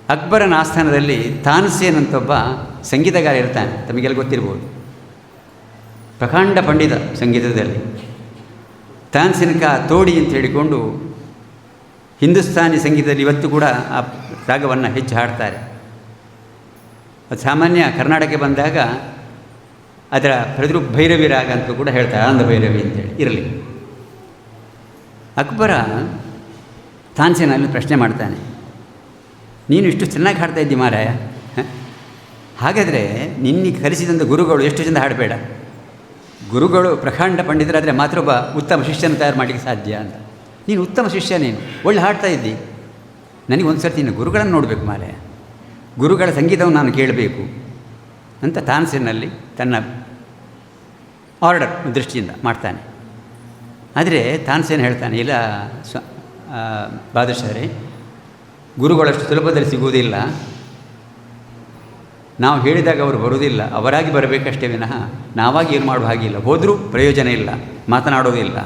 ಅಕ್ಬರನ ಆಸ್ಥಾನದಲ್ಲಿ ತಾನ್ಸೇನ್ ಅಂತ ಒಬ್ಬ ಸಂಗೀತಗಾರ ಇರ್ತಾನೆ, ತಮಗೆಲ್ಲ ಗೊತ್ತಿರ್ಬೋದು. ಪ್ರಕಾಂಡ ಪಂಡಿತ ಸಂಗೀತದಲ್ಲಿ. ತಾನ್ಸೇನ್ ಕಾ ತೋಡಿ ಅಂತ ಹೇಳಿಕೊಂಡು ಹಿಂದೂಸ್ತಾನಿ ಸಂಗೀತದಲ್ಲಿ ಇವತ್ತು ಕೂಡ ಆ ರಾಗವನ್ನು ಹೆಚ್ಚು ಹಾಡ್ತಾರೆ. ಅದು ಸಾಮಾನ್ಯ ಕರ್ನಾಟಕಕ್ಕೆ ಬಂದಾಗ ಅದರ ಪ್ರತಿರೂಪ ಭೈರವಿ ರಾಗ ಅಂತ ಕೂಡ ಹೇಳ್ತಾರೆ, ಆನಂದ ಭೈರವಿ ಅಂತೇಳಿ. ಇರಲಿ, ಅಕ್ಬರ ತಾನ್ಸೇನಲ್ಲಿ ಪ್ರಶ್ನೆ ಮಾಡ್ತಾನೆ, ನೀನು ಇಷ್ಟು ಚೆನ್ನಾಗಿ ಹಾಡ್ತಾ ಇದ್ದಿ ಮಾರಾಯ, ಹಾಗಾದರೆ ನಿನ್ನಿಗೆ ಕಲಿಸಿದಂಥ ಗುರುಗಳು ಎಷ್ಟು ಚಂದ ಹಾಡಬೇಡ. ಗುರುಗಳು ಪ್ರಕಾಂಡ ಪಂಡಿತರಾದರೆ ಮಾತ್ರ ಒಬ್ಬ ಉತ್ತಮ ಶಿಷ್ಯನ ತಯಾರು ಮಾಡಲಿಕ್ಕೆ ಸಾಧ್ಯ ಅಂತ. ನೀನು ಉತ್ತಮ ಶಿಷ್ಯ, ನೀನು ಒಳ್ಳೆ ಹಾಡ್ತಾ ಇದ್ದಿ, ನನಗೆ ಒಂದು ಸರ್ತಿ ನೀನು ಗುರುಗಳನ್ನು ನೋಡಬೇಕು ಮಾರಾಯ, ಗುರುಗಳ ಸಂಗೀತವನ್ನು ನಾನು ಕೇಳಬೇಕು ಅಂತ ತಾನ್ಸೇನಲ್ಲಿ ತನ್ನ ಆರ್ಡರ್ ದೃಷ್ಟಿಯಿಂದ ಮಾಡ್ತಾನೆ. ಆದರೆ ತಾನ್ಸೇನ್ ಹೇಳ್ತಾನೆ, ಇಲ್ಲ ಬಾದಶಾಹರೇ, ಗುರುಗಳಷ್ಟು ಸುಲಭದಲ್ಲಿ ಸಿಗುವುದಿಲ್ಲ, ನಾವು ಹೇಳಿದಾಗ ಅವರು ಬರುವುದಿಲ್ಲ, ಅವರಾಗಿ ಬರಬೇಕಷ್ಟೇ ವಿನಃ ನಾವಾಗಿ ಏನು ಮಾಡುವ ಹಾಗಿಲ್ಲ, ಹೋದರೂ ಪ್ರಯೋಜನ ಇಲ್ಲ, ಮಾತನಾಡೋದಿಲ್ಲ.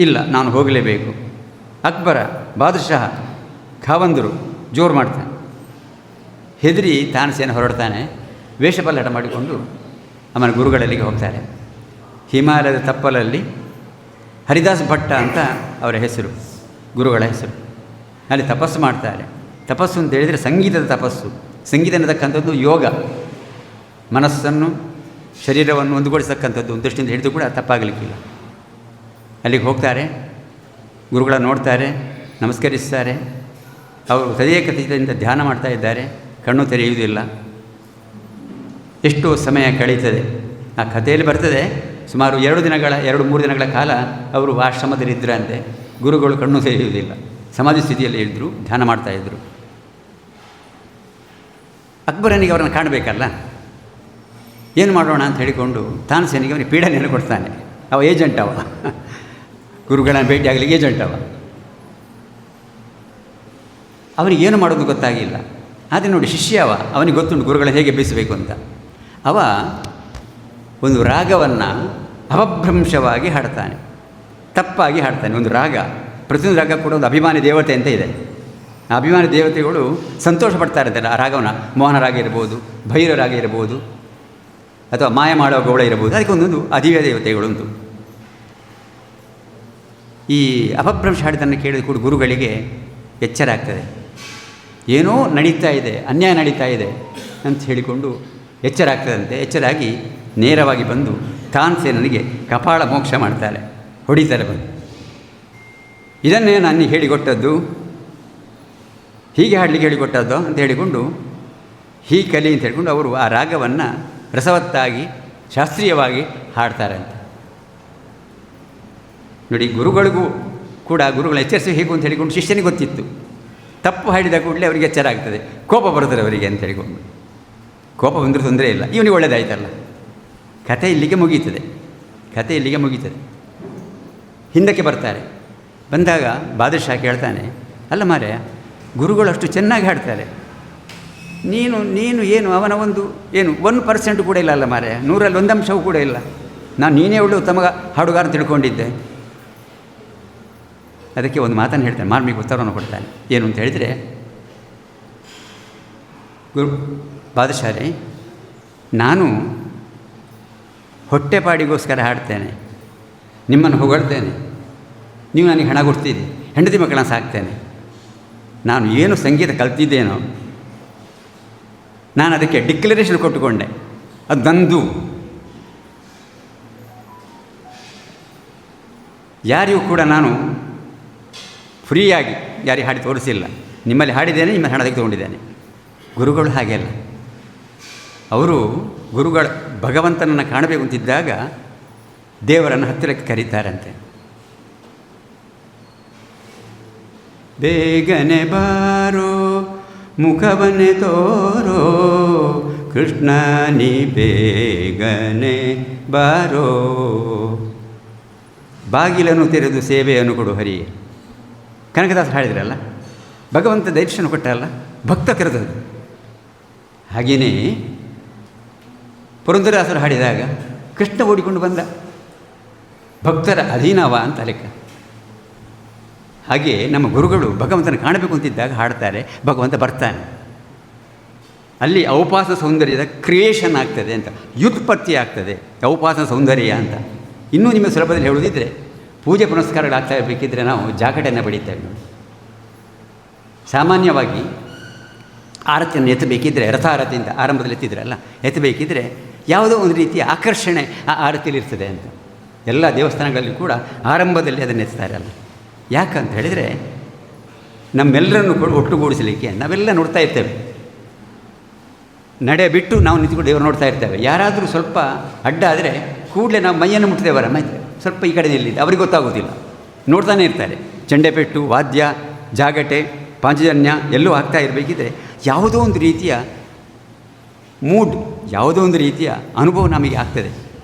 ಇಲ್ಲ, ನಾನು ಹೋಗಲೇಬೇಕು. ಅಕ್ಬರ ಬಾದಶಾಹ ಖಾವಂದರು ಜೋರು ಮಾಡ್ತಾನೆ. ಹೆದರಿ ತಾನ್ಸೇನ್ ಹೊರಡ್ತಾನೆ. ವೇಷಪಲ್ಲಟ ಮಾಡಿಕೊಂಡು ಅವನ ಗುರುಗಳಲ್ಲಿಗೆ ಹೋಗ್ತಾರೆ. ಹಿಮಾಲಯದ ತಪ್ಪಲಲ್ಲಿ ಹರಿದಾಸ್ ಭಟ್ಟ ಅಂತ ಅವರ ಹೆಸರು, ಗುರುಗಳ ಹೆಸರು. ಅಲ್ಲಿ ತಪಸ್ಸು ಮಾಡ್ತಾರೆ. ತಪಸ್ಸು ಅಂತ ಹೇಳಿದರೆ ಸಂಗೀತದ ತಪಸ್ಸು. ಸಂಗೀತ ಅನ್ನತಕ್ಕಂಥದ್ದು ಯೋಗ, ಮನಸ್ಸನ್ನು ಶರೀರವನ್ನು ಒಂದುಗೂಡಿಸತಕ್ಕಂಥದ್ದು ಒಂದು ದೃಷ್ಟಿಯಿಂದ ಹಿಡಿದು ಕೂಡ ತಪ್ಪಾಗಲಿಕ್ಕಿಲ್ಲ. ಅಲ್ಲಿಗೆ ಹೋಗ್ತಾರೆ, ಗುರುಗಳನ್ನು ನೋಡ್ತಾರೆ, ನಮಸ್ಕರಿಸ್ತಾರೆ. ಅವರು ತದೇಕತೆಯಿಂದ ಧ್ಯಾನ ಮಾಡ್ತಾ ಇದ್ದಾರೆ, ಕಣ್ಣು ತೆರೆಯುವುದಿಲ್ಲ. ಎಷ್ಟೋ ಸಮಯ ಕಳೀತದೆ. ಆ ಕಥೆಯಲ್ಲಿ ಬರ್ತದೆ, ಸುಮಾರು 2-3 ದಿನಗಳ ಕಾಲ ಅವರು ಆಶ್ರಮದಲ್ಲಿದ್ದರಂತೆ. ಗುರುಗಳು ಕಣ್ಣು ತೆರೆಯುವುದಿಲ್ಲ, ಸಮಾಧಿ ಸ್ಥಿತಿಯಲ್ಲಿ ಇದ್ದರು, ಧ್ಯಾನ ಮಾಡ್ತಾಯಿದ್ರು. ಅಕ್ಬರನಿಗೆ ಅವರನ್ನು ಕಾಣಬೇಕಲ್ಲ, ಏನು ಮಾಡೋಣ ಅಂತ ಹೇಳಿಕೊಂಡು ತಾನ್ಸೇನಿಗೆ ಅವನಿಗೆ ಪೀಡನೆಯನ್ನು ಕೊಡ್ತಾನೆ. ಅವ ಏಜೆಂಟ್, ಅವ ಗುರುಗಳನ್ನು ಭೇಟಿಯಾಗಲಿಕ್ಕೆ ಏಜೆಂಟ್ ಅವ. ಅವನಿಗೆ ಏನು ಮಾಡೋದು ಗೊತ್ತಾಗಿಲ್ಲ. ಆದರೆ ನೋಡಿ, ಶಿಷ್ಯ ಅವ, ಅವನಿಗೆ ಗೊತ್ತುಂಟು ಗುರುಗಳನ್ನು ಹೇಗೆ ಎಬ್ಬಿಸಬೇಕು ಅಂತ. ಅವ ಒಂದು ರಾಗವನ್ನು ಅಪಭ್ರಂಶವಾಗಿ ಹಾಡ್ತಾನೆ, ತಪ್ಪಾಗಿ ಹಾಡ್ತಾನೆ. ಒಂದು ರಾಗ, ಪ್ರತಿಯೊಂದು ರಾಗ ಕೂಡ ಒಂದು ಅಭಿಮಾನಿ ದೇವತೆ ಅಂತ ಇದೆ. ಆ ಅಭಿಮಾನಿ ದೇವತೆಗಳು ಸಂತೋಷ ಪಡ್ತಾ ಇರ್ತಾರೆ ಆ ರಾಗವನ್ನು. ಮೋಹನ ರಾಗ ಇರ್ಬೋದು, ಭೈರವ ರಾಗ ಇರ್ಬೋದು, ಅಥವಾ ಮಾಯ ಮಾಡುವ ಗೌಳ ಇರ್ಬೋದು. ಅದಕ್ಕೆ ಒಂದೊಂದು ಅಧಿವ್ಯ ದೇವತೆಗಳುಂಟು. ಈ ಅಪಭ್ರಂಶ ಹಾಡಿದ್ದನ್ನು ಕೇಳಿದ ಕೂಡ ಗುರುಗಳಿಗೆ ಎಚ್ಚರ ಆಗ್ತದೆ, ಏನೋ ನಡೀತಾ ಇದೆ, ಅನ್ಯಾಯ ನಡೀತಾ ಇದೆ ಅಂತ ಹೇಳಿಕೊಂಡು ಎಚ್ಚರ ಆಗ್ತದಂತೆ. ಎಚ್ಚರಾಗಿ ನೇರವಾಗಿ ಬಂದು ತಾನ್ಸೇನನಿಗೆ ಕಪಾಳ ಮೋಕ್ಷ ಮಾಡ್ತಾರೆ, ಹೊಡಿತಾರೆ ಬಂದು. ಇದನ್ನೇ ನಾನು ಹೇಳಿಕೊಟ್ಟದ್ದು, ಹೀಗೆ ಹಾಡಲಿಕ್ಕೆ ಹೇಳಿಕೊಟ್ಟದ್ದು ಅಂತ ಹೇಳಿಕೊಂಡು, ಹೀಗೆ ಕಲಿ ಅಂತ ಹೇಳಿಕೊಂಡು ಅವರು ಆ ರಾಗವನ್ನು ರಸವತ್ತಾಗಿ ಶಾಸ್ತ್ರೀಯವಾಗಿ ಹಾಡ್ತಾರೆ ಅಂತ. ನೋಡಿ, ಗುರುಗಳಿಗೂ ಕೂಡ ಗುರುಗಳ ಎಚ್ಚರಿಸಿ ಹೇಗೂ ಅಂತ ಹೇಳಿಕೊಂಡು ಶಿಷ್ಯನಿಗೆ ಗೊತ್ತಿತ್ತು. ತಪ್ಪು ಹಾಡಿದ ಕೂಡಲೇ ಅವರಿಗೆ ಎಚ್ಚರ ಆಗ್ತದೆ, ಕೋಪ ಬರ್ತದೆ ಅವರಿಗೆ ಅಂತ ಹೇಳಿಕೊಂಡು. ಕೋಪ ಬಂದರೂ ತೊಂದರೆ ಇಲ್ಲ, ಇವನಿಗೆ ಒಳ್ಳೆಯದಾಯ್ತಲ್ಲ. ಕಥೆ ಇಲ್ಲಿಗೆ ಮುಗೀತದೆ. ಹಿಂದಕ್ಕೆ ಬರ್ತಾರೆ. ಬಂದಾಗ ಬಾದಶಾಹ ಕೇಳ್ತಾನೆ, ಅಲ್ಲ ಮಾರೇ, ಗುರುಗಳು ಅಷ್ಟು ಚೆನ್ನಾಗಿ ಹಾಡ್ತಾರೆ, ನೀನು ಏನು ಅವನ ಒಂದು 1% ಕೂಡ ಇಲ್ಲ ಅಲ್ಲ ಮಾರೇ, 100ರಲ್ಲಿ 1 ಅಂಶವೂ ಕೂಡ ಇಲ್ಲ. ನಾನು ನೀನೇ ಒಳ್ಳೆ ಉತ್ತಮ ಹಾಡುಗಾರ ತಿಳ್ಕೊಂಡಿದ್ದೆ. ಅದಕ್ಕೆ ಒಂದು ಮಾತನ್ನು ಹೇಳ್ತಾನೆ, ಮಾರ್ಮಿಕ ಉತ್ತರವನ್ನು ಕೊಡ್ತಾನೆ. ಏನು ಅಂತ ಹೇಳಿದರೆ, ಬಾದಶಾಹರೇ, ನಾನು ಹೊಟ್ಟೆಪಾಡಿಗೋಸ್ಕರ ಹಾಡ್ತೇನೆ, ನಿಮ್ಮನ್ನು ಹೊಗಳ್ತೇನೆ, ನೀವು ನನಗೆ ಹಣ ಕೊಡ್ತೀರಿ, ಹೆಂಡತಿ ಮಕ್ಕಳನ್ನು ಸಾಕ್ತೇನೆ. ನಾನು ಏನು ಸಂಗೀತ ಕಲ್ತಿದ್ದೇನೋ ನಾನು ಅದಕ್ಕೆ ಡಿಕ್ಲರೇಷನ್ ಕೊಟ್ಟುಕೊಂಡೆ, ಅದು ನಂದು. ಯಾರಿಗೂ ಕೂಡ ನಾನು ಫ್ರೀಯಾಗಿ ಯಾರಿಗೆ ಹಾಡಿ ತೋರಿಸಿಲ್ಲ. ನಿಮ್ಮಲ್ಲಿ ಹಾಡಿದ್ದೇನೆ, ನಿಮ್ಮ ಹಣ ತೆಗೆದುಕೊಂಡಿದ್ದೇನೆ. ಗುರುಗಳು ಹಾಗೆ ಅಲ್ಲ. ಅವರು ಭಗವಂತನನ್ನು ಕಾಣಬೇಕು ಅಂತಿದ್ದಾಗ ದೇವರನ್ನು ಹತ್ತಿರಕ್ಕೆ ಕರೀತಾರಂತೆ. ಬೇಗನೆ ಬಾರೋ ಮುಖವನ್ನೇ ತೋರೋ ಕೃಷ್ಣ, ನೀ ಬೇಗನೆ ಬಾರೋ, ಬಾಗಿಲನ್ನು ತೆರೆದು ಸೇವೆಯನ್ನು ಕೊಡು ಹರಿಯೇ. ಕನಕದಾಸ ಹಾಡಿದ್ರಲ್ಲ, ಭಗವಂತ ದರ್ಶನ ಕೊಟ್ಟಲ್ಲ, ಭಕ್ತ ಕರೆದದ್ದು. ಹಾಗೆಯೇ ಪುರಂದರದಾಸರು ಹಾಡಿದಾಗ ಕೃಷ್ಣ ಓಡಿಕೊಂಡು ಬಂದ, ಭಕ್ತರ ಅಧೀನವ ಅಂತ ಲೆಕ್ಕ. ಹಾಗೆ ನಮ್ಮ ಗುರುಗಳು ಭಗವಂತನ ಕಾಣಬೇಕು ಅಂತಿದ್ದಾಗ ಹಾಡ್ತಾರೆ, ಭಗವಂತ ಬರ್ತಾನೆ. ಅಲ್ಲಿ ಔಪಾಸನ ಸೌಂದರ್ಯದ ಕ್ರಿಯೇಷನ್ ಆಗ್ತದೆ ಅಂತ, ವ್ಯುತ್ಪತ್ತಿ ಆಗ್ತದೆ ಔಪಾಸನ ಸೌಂದರ್ಯ ಅಂತ. ಇನ್ನೂ ನಿಮ್ಮ ಸುಲಭದಲ್ಲಿ ಹೇಳುವುದಿದ್ದರೆ, ಪೂಜೆ ಪುನಸ್ಕಾರಗಳಾಗ್ತಾ ಇರಬೇಕಿದ್ರೆ ನಾವು ಜಾಕಟನ್ನು ಬಡಿತೇವೆ ನೋಡಿ. ಸಾಮಾನ್ಯವಾಗಿ ಆರತಿಯನ್ನು ಎತ್ತಬೇಕಿದ್ದರೆ, ರಥಾರತಿಯಿಂದ ಆರಂಭದಲ್ಲಿ ಎತ್ತಿದ್ರಲ್ಲ, ಎತ್ತಬೇಕಿದ್ರೆ ಯಾವುದೋ ಒಂದು ರೀತಿಯ ಆಕರ್ಷಣೆ ಆ ಆರತಿಯಲ್ಲಿ ಇರ್ತದೆ ಅಂತ. ಎಲ್ಲ ದೇವಸ್ಥಾನಗಳಲ್ಲಿ ಕೂಡ ಆರಂಭದಲ್ಲಿ ಅದನ್ನು ಎತ್ತಾರೆ. ಯಾಕಂತ ಹೇಳಿದರೆ ನಮ್ಮೆಲ್ಲರನ್ನು ಕೂಡ ಒಟ್ಟುಗೂಡಿಸಲಿಕ್ಕೆ. ನಾವೆಲ್ಲ ನೋಡ್ತಾ ಇರ್ತೇವೆ, ನಡೆ ಬಿಟ್ಟು ನಾವು ನಿಂತ್ಕೊಂಡು ದೇವರು ನೋಡ್ತಾ ಇರ್ತೇವೆ. ಯಾರಾದರೂ ಸ್ವಲ್ಪ ಅಡ್ಡ ಆದರೆ ಕೂಡಲೇ ನಾವು ಮೈಯನ್ನು ಮುಟ್ತೇವರ, ಮೈ ಸ್ವಲ್ಪ ಈ ಕಡೆ ನಿಲ್ಲಿದ್ದು ಅವ್ರಿಗೆ ಗೊತ್ತಾಗೋದಿಲ್ಲ, ನೋಡ್ತಾನೆ ಇರ್ತಾರೆ. ಚಂಡೆಪೆಟ್ಟು, ವಾದ್ಯ, ಜಾಗಟೆ, ಪಾಂಚಜನ್ಯ ಎಲ್ಲೂ ಆಗ್ತಾ ಇರಬೇಕಿದ್ರೆ ಯಾವುದೋ ಒಂದು ರೀತಿಯ ಮೂಡ್, ಯಾವುದೋ ಒಂದು ರೀತಿಯ ಅನುಭವ ನಮಗೆ ಆಗ್ತದೆ.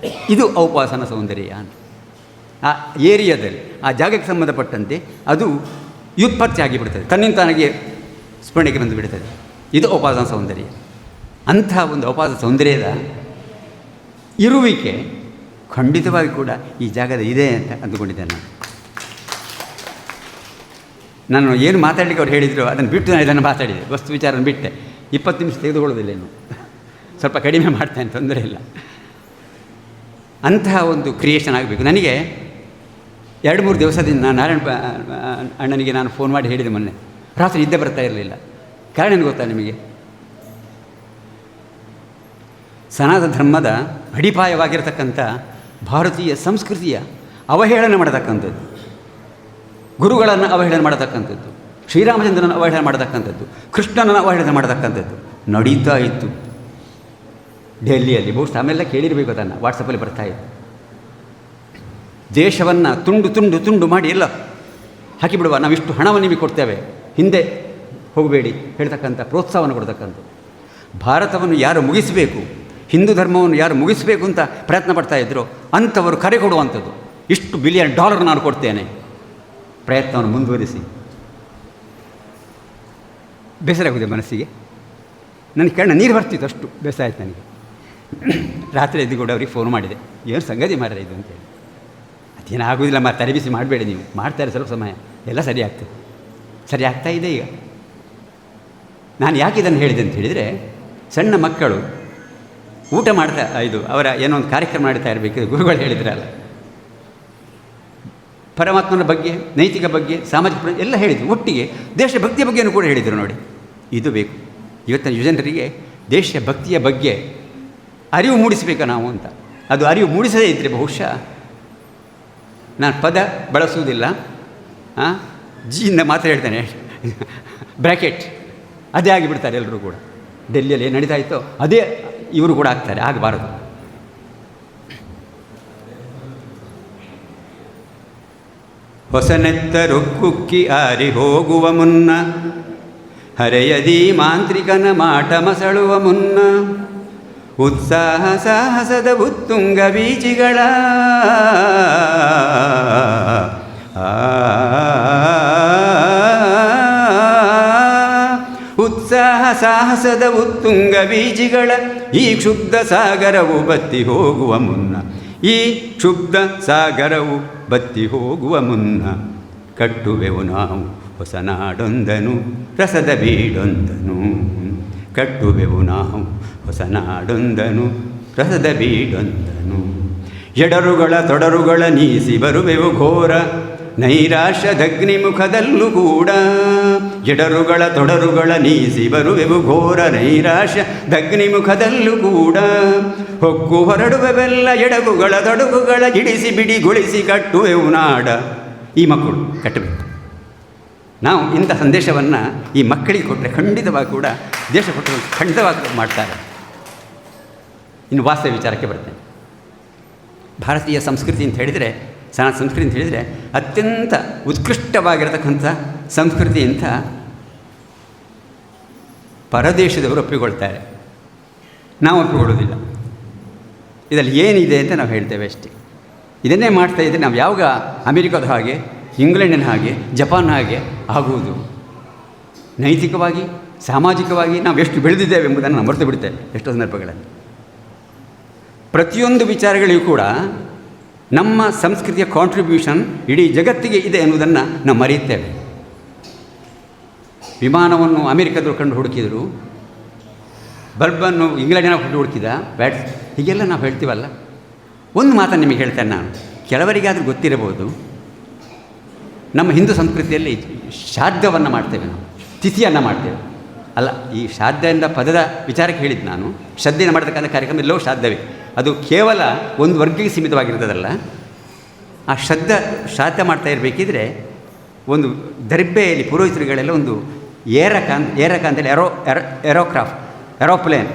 ಇದು ಔಪಾಸನ ಸೌಂದರ್ಯ ಅಂತ. ಆ ಏರಿಯಾದಲ್ಲಿ ಆ ಜಾಗಕ್ಕೆ ಸಂಬಂಧಪಟ್ಟಂತೆ ಅದು ವ್ಯುತ್ಪತ್ತಿ ಆಗಿಬಿಡ್ತದೆ, ತನ್ನಿಂತಾನಾಗೆ ಸ್ಮರಣೆಗೆ ಬಂದು ಬಿಡ್ತದೆ. ಇದು ಔಪಾಸನ ಸೌಂದರ್ಯ. ಅಂಥ ಒಂದು ಔಪಾಸನ ಸೌಂದರ್ಯದ ಇರುವಿಕೆ ಖಂಡಿತವಾಗಿ ಕೂಡ ಈ ಜಾಗದ ಇದೆ ಅಂತ ಅಂದುಕೊಂಡಿದ್ದೇನೆ. ನಾನು ಏನು ಮಾತಾಡಲಿಕ್ಕೆ ಅವ್ರು ಹೇಳಿದರು ಅದನ್ನು ಬಿಟ್ಟು ನಾನು ಇದನ್ನು ಮಾತಾಡಿದೆ, ವಸ್ತು ವಿಚಾರನ ಬಿಟ್ಟೆ. 20 ನಿಮಿಷ ತೆಗೆದುಕೊಳ್ಳೋದಿಲ್ಲ, ಇನ್ನು ಸ್ವಲ್ಪ ಕಡಿಮೆ ಮಾಡ್ತೇನೆ, ತೊಂದರೆ ಇಲ್ಲ. ಅಂತಹ ಒಂದು ಕ್ರಿಯೇಷನ್ ಆಗಬೇಕು. ನನಗೆ 2-3 ದಿವಸದಿಂದ ನಾರಾಯಣ ಅಣ್ಣನಿಗೆ ನಾನು ಫೋನ್ ಮಾಡಿ ಹೇಳಿದೆ ಮೊನ್ನೆ, ರಾತ್ರಿ ನಿದ್ದೆ ಬರ್ತಾ ಇರಲಿಲ್ಲ. ಕಾರಣ ಏನು ಗೊತ್ತಾ ನಿಮಗೆ? ಸನಾತನ ಧರ್ಮದ ಅಡಿಪಾಯವಾಗಿರತಕ್ಕಂಥ ಭಾರತೀಯ ಸಂಸ್ಕೃತಿಯ ಅವಹೇಳನ ಮಾಡತಕ್ಕಂಥದ್ದು, ಗುರುಗಳನ್ನು ಅವಹೇಳನ ಮಾಡತಕ್ಕಂಥದ್ದು, ಶ್ರೀರಾಮಚಂದ್ರನ ಅವಹೇಳನ ಮಾಡತಕ್ಕಂಥದ್ದು, ಕೃಷ್ಣನನ್ನು ಅವಹೇಳನ ಮಾಡತಕ್ಕಂಥದ್ದು ನಡೀತಾ ಇತ್ತು ಡೆಲ್ಲಿಯಲ್ಲಿ. ಬಹುಶಃ ಆಮೇಲೆ ಕೇಳಿರಬೇಕು ಅದನ್ನು, ವಾಟ್ಸಪ್ಪಲ್ಲಿ ಬರ್ತಾಯಿತ್ತು. ದೇಶವನ್ನು ತುಂಡು ತುಂಡು ತುಂಡು ಮಾಡಿ ಎಲ್ಲ ಹಾಕಿಬಿಡುವ, ನಾವಿಷ್ಟು ಹಣವನ್ನು ನಿಮಗೆ ಕೊಡ್ತೇವೆ, ಹಿಂದೆ ಹೋಗಬೇಡಿ ಹೇಳ್ತಕ್ಕಂಥ ಪ್ರೋತ್ಸಾಹವನ್ನು ಕೊಡ್ತಕ್ಕಂಥದ್ದು. ಭಾರತವನ್ನು ಯಾರು ಮುಗಿಸಬೇಕು, ಹಿಂದೂ ಧರ್ಮವನ್ನು ಯಾರು ಮುಗಿಸಬೇಕು ಅಂತ ಪ್ರಯತ್ನ ಪಡ್ತಾಯಿದ್ರು ಅಂಥವರು ಕರೆ ಕೊಡುವಂಥದ್ದು. $1 ಬಿಲಿಯನ್ ನಾನು ಕೊಡ್ತೇನೆ, ಪ್ರಯತ್ನವನ್ನು ಮುಂದುವರಿಸಿ. ಬೇಸರ ಆಗಿದೆ ಮನಸ್ಸಿಗೆ, ನನಗೆ ಕಣ್ಣ ನೀರು ಬರ್ತಿತ್ತು, ಅಷ್ಟು ಬೇಸರ ಆಯ್ತು ನನಗೆ. ರಾತ್ರಿ ಎದ್ದು ಕೂಡ ಅವ್ರಿಗೆ ಫೋನ್ ಮಾಡಿದೆ, ಏನು ಸಂಗತಿ ಮಾರ್ರೆ ಇದು ಅಂತೇಳಿ. ಅದೇನು ಆಗೋದಿಲ್ಲ, ತಲೆಬಿಸಿ ಮಾಡಬೇಡಿ, ನೀವು ಮಾಡ್ತಾರೆ ಸ್ವಲ್ಪ ಸಮಯ ಎಲ್ಲ ಸರಿ ಆಗ್ತದೆ. ಸರಿ ಆಗ್ತಾ ಇದೆ ಈಗ. ನಾನು ಯಾಕೆ ಇದನ್ನು ಹೇಳಿದೆ ಅಂತ ಹೇಳಿದರೆ, ಸಣ್ಣ ಮಕ್ಕಳು ಊಟ ಮಾಡ್ತಾ ಇದು ಅವರ ಏನೋ ಒಂದು ಕಾರ್ಯಕ್ರಮ ಮಾಡ್ತಾ ಇರಬೇಕು, ಗುರುಗಳು ಹೇಳಿದ್ರಲ್ಲ, ಪರಮಾತ್ಮನ ಬಗ್ಗೆ, ನೈತಿಕ ಬಗ್ಗೆ, ಸಾಮಾಜಿಕ ಎಲ್ಲ ಹೇಳಿದರು, ಒಟ್ಟಿಗೆ ದೇಶಭಕ್ತಿಯ ಬಗ್ಗೆಯೂ ಕೂಡ ಹೇಳಿದರು. ನೋಡಿ, ಇದು ಬೇಕು ಇವತ್ತಿನ ಯುವಜನರಿಗೆ, ದೇಶಭಕ್ತಿಯ ಬಗ್ಗೆ ಅರಿವು ಮೂಡಿಸಬೇಕು ನಾವು ಅಂತ. ಅದು ಅರಿವು ಮೂಡಿಸದೇ ಇದ್ದರೆ ಬಹುಶಃ, ನಾನು ಪದ ಬಳಸುವುದಿಲ್ಲ, ಜಿಯಿಂದ ಮಾತ್ರ ಹೇಳ್ತಾನೆ, ಬ್ರ್ಯಾಕೆಟ್ ಅದೇ ಆಗಿಬಿಡ್ತಾರೆ ಎಲ್ಲರೂ ಕೂಡ. ಡೆಲ್ಲಿಯಲ್ಲಿ ಏನು ನಡೀತಾ ಇತ್ತೋ ಅದೇ ಇವರು ಕೂಡ ಆಗ್ತಾರೆ, ಆಗಬಾರದು. ಹೊಸನೆತ್ತರೊಕ್ಕುಕ್ಕಿ ಆರಿ ಹೋಗುವ ಮುನ್ನ, ಹರೆಯದಿ ಮಾಂತ್ರಿಕನ ಮಾಟ ಮಸಳುವ ಮುನ್ನ, ಉತ್ಸಾಹ ಸಾಹಸದ ಉತ್ತುಂಗ ಬೀಜಿಗಳ ಉತ್ಸಾಹ ಸಾಹಸದ ಉತ್ತುಂಗ ಬೀಜಿಗಳ ಈ ಕ್ಷುಬ್ಧ ಸಾಗರವು ಬತ್ತಿ ಹೋಗುವ ಮುನ್ನ, ಈ ಕ್ಷುಬ್ಧ ಸಾಗರವು ಬತ್ತಿ ಹೋಗುವ ಮುನ್ನ, ಕಟ್ಟುವೆವು ನಾವು ಹೊಸ ನಾಡೊಂದನು ರಸದ ಬೀಡೊಂದನು, ಕಟ್ಟುವೆವು ನಾವು ಹೊಸ ನಾಡೊಂದನು ರಸದ ಬೀಡೊಂದನು. ಎಡರುಗಳ ತೊಡರುಗಳ ನೀಸಿ ಬರುವೆವು ಘೋರ ನೈರಾಶ್ಯದಗ್ನಿಮುಖದಲ್ಲೂ ಕೂಡ, ಎಡರುಗಳ ತೊಡರುಗಳ ನೀಸಿ ಬರುವೆವು ಘೋರ ನೈರಾಶ್ಯದಗ್ನಿಮುಖದಲ್ಲೂ ಕೂಡ, ಹೊಕ್ಕು ಹೊರಡುವೆವೆಲ್ಲ ಎಡಗುಗಳ ತೊಡಗುಗಳ ಇಡಿಸಿ ಬಿಡಿಗೊಳಿಸಿ ಕಟ್ಟುವೆವು ನಾಡ. ಈ ಮಕ್ಕಳು ಕಟ್ಟಬೇಕು. ನಾವು ಇಂಥ ಸಂದೇಶವನ್ನು ಈ ಮಕ್ಕಳಿಗೆ ಕೊಟ್ಟರೆ ಖಂಡಿತವಾಗಿ ಕೂಡ ದೇಶ ಕೊಟ್ಟರು ಖಂಡಿತವಾಗಿ ಮಾಡ್ತಾರೆ. ಇನ್ನು ವಾಸ್ತವ ವಿಚಾರಕ್ಕೆ ಬರ್ತೇನೆ. ಭಾರತೀಯ ಸಂಸ್ಕೃತಿ ಅಂತ ಹೇಳಿದರೆ, ಸನಾತನ ಸಂಸ್ಕೃತಿ ಅಂತ ಹೇಳಿದರೆ ಅತ್ಯಂತ ಉತ್ಕೃಷ್ಟವಾಗಿರತಕ್ಕಂಥ ಸಂಸ್ಕೃತಿ ಅಂತ ಪರದೇಶದವರು ಒಪ್ಪಿಕೊಳ್ತಾರೆ, ನಾವು ಒಪ್ಪಿಕೊಳ್ಳೋದಿಲ್ಲ. ಇದರಲ್ಲಿ ಏನಿದೆ ಅಂತ ನಾವು ಹೇಳ್ತೇವೆ ಅಷ್ಟೇ. ಇದನ್ನೇ ಮಾಡ್ತಾ ಇದ್ದರೆ ನಾವು ಯಾವಾಗ ಅಮೆರಿಕದ ಹಾಗೆ, ಇಂಗ್ಲೆಂಡಿನ ಹಾಗೆ, ಜಪಾನ್ ಹಾಗೆ ಆಗುವುದು? ನೈತಿಕವಾಗಿ, ಸಾಮಾಜಿಕವಾಗಿ ನಾವು ಎಷ್ಟು ಬೆಳೆದಿದ್ದೇವೆ ಎಂಬುದನ್ನು ನಾವು ಮರೆತು ಬಿಡ್ತೇವೆ ಎಷ್ಟೋ ಸಂದರ್ಭಗಳಲ್ಲಿ. ಪ್ರತಿಯೊಂದು ವಿಚಾರಗಳಿಗೂ ಕೂಡ ನಮ್ಮ ಸಂಸ್ಕೃತಿಯ ಕಾಂಟ್ರಿಬ್ಯೂಷನ್ ಇಡೀ ಜಗತ್ತಿಗೆ ಇದೆ ಎನ್ನುವುದನ್ನು ನಾವು ಮರೆಯುತ್ತೇವೆ. ವಿಮಾನವನ್ನು ಅಮೆರಿಕದವರು ಕಂಡು ಹುಡುಕಿದರು, ಬಲ್ಬನ್ನು ಇಂಗ್ಲೆಂಡಿನ ಹುಡುಕಿದ ಬ್ಯಾಟ್ಸ್, ಹೀಗೆಲ್ಲ ನಾವು ಹೇಳ್ತೀವಲ್ಲ. ಒಂದು ಮಾತನ್ನು ನಿಮಗೆ ಹೇಳ್ತೇನೆ ನಾನು, ಕೆಲವರಿಗಾದರೂ ಗೊತ್ತಿರಬಹುದು, ನಮ್ಮ ಹಿಂದೂ ಸಂಸ್ಕೃತಿಯಲ್ಲಿ ಶ್ರಾದ್ದವನ್ನು ಮಾಡ್ತೇವೆ ನಾವು, ತಿಥಿಯನ್ನು ಮಾಡ್ತೇವೆ ಅಲ್ಲ. ಈ ಶ್ರಾದ್ದ ಎಂದ ಪದದ ವಿಚಾರಕ್ಕೆ ಹೇಳಿದ್ದು ನಾನು. ಶ್ರದ್ಧೆಯನ್ನು ಮಾಡತಕ್ಕಂಥ ಕಾರ್ಯಕ್ರಮ ಎಲ್ಲವೂ ಶ್ರಾದ್ದವೇ. ಅದು ಕೇವಲ ಒಂದು ವರ್ಗಕ್ಕೆ ಸೀಮಿತವಾಗಿರ್ತದಲ್ಲ. ಆ ಶ್ರಾದ್ದ ಮಾಡ್ತಾ ಇರಬೇಕಿದ್ರೆ ಒಂದು ದರ್ಬೆಯಲ್ಲಿ ಪುರೋಹಿತರುಗಳೆಲ್ಲ ಒಂದು ಏರಕ ಅಂತೇಳಿ ಏರೋಪ್ಲೇನ್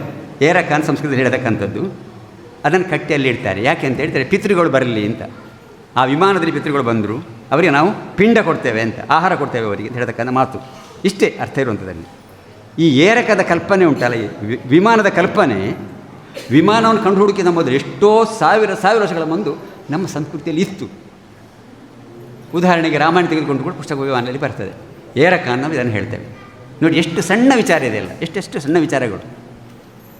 ಅಂತ ಸಂಸ್ಕೃತದಲ್ಲಿ ಹೇಳ್ತಕ್ಕಂಥದ್ದು, ಅದನ್ನು ಕಟ್ಟಿ ಅಲ್ಲಿ ಇಡ್ತಾರೆ. ಯಾಕೆ ಅಂತ ಹೇಳ್ತಾರೆ, ಪಿತೃಗಳು ಬರಲಿ ಅಂತ. ಆ ವಿಮಾನದಲ್ಲಿ ಪಿತೃಗಳು ಬಂದರು, ಅವರಿಗೆ ನಾವು ಪಿಂಡ ಕೊಡ್ತೇವೆ ಅಂತ, ಆಹಾರ ಕೊಡ್ತೇವೆ ಅವರಿಗೆ ಅಂತ ಹೇಳ್ತಕ್ಕಂಥ ಮಾತು. ಇಷ್ಟೇ ಅರ್ಥ ಇರುವಂಥದ್ದಲ್ಲಿ. ಈ ಏರಕದ ಕಲ್ಪನೆ ಉಂಟಲ್ಲ, ಈ ವಿಮಾನದ ಕಲ್ಪನೆ, ವಿಮಾನವನ್ನು ಕಂಡು ಹುಡುಕಿದ ಮೊದಲು ಎಷ್ಟೋ ಸಾವಿರ ವರ್ಷಗಳ ಮುಂದೆ ನಮ್ಮ ಸಂಸ್ಕೃತಿಯಲ್ಲಿ ಇತ್ತು. ಉದಾಹರಣೆಗೆ ರಾಮಾಯಣ ತೆಗೆದುಕೊಂಡು ಕೂಡ ಪುಸ್ತಕ ವಿಮಾನದಲ್ಲಿ ಬರ್ತದೆ, ಏರಕ ಅನ್ನೋದು ಇದನ್ನು ಹೇಳ್ತೇವೆ. ನೋಡಿ ಎಷ್ಟು ಸಣ್ಣ ವಿಚಾರ ಇದೆ ಅಲ್ಲ, ಎಷ್ಟೆಷ್ಟು ಸಣ್ಣ ವಿಚಾರಗಳು.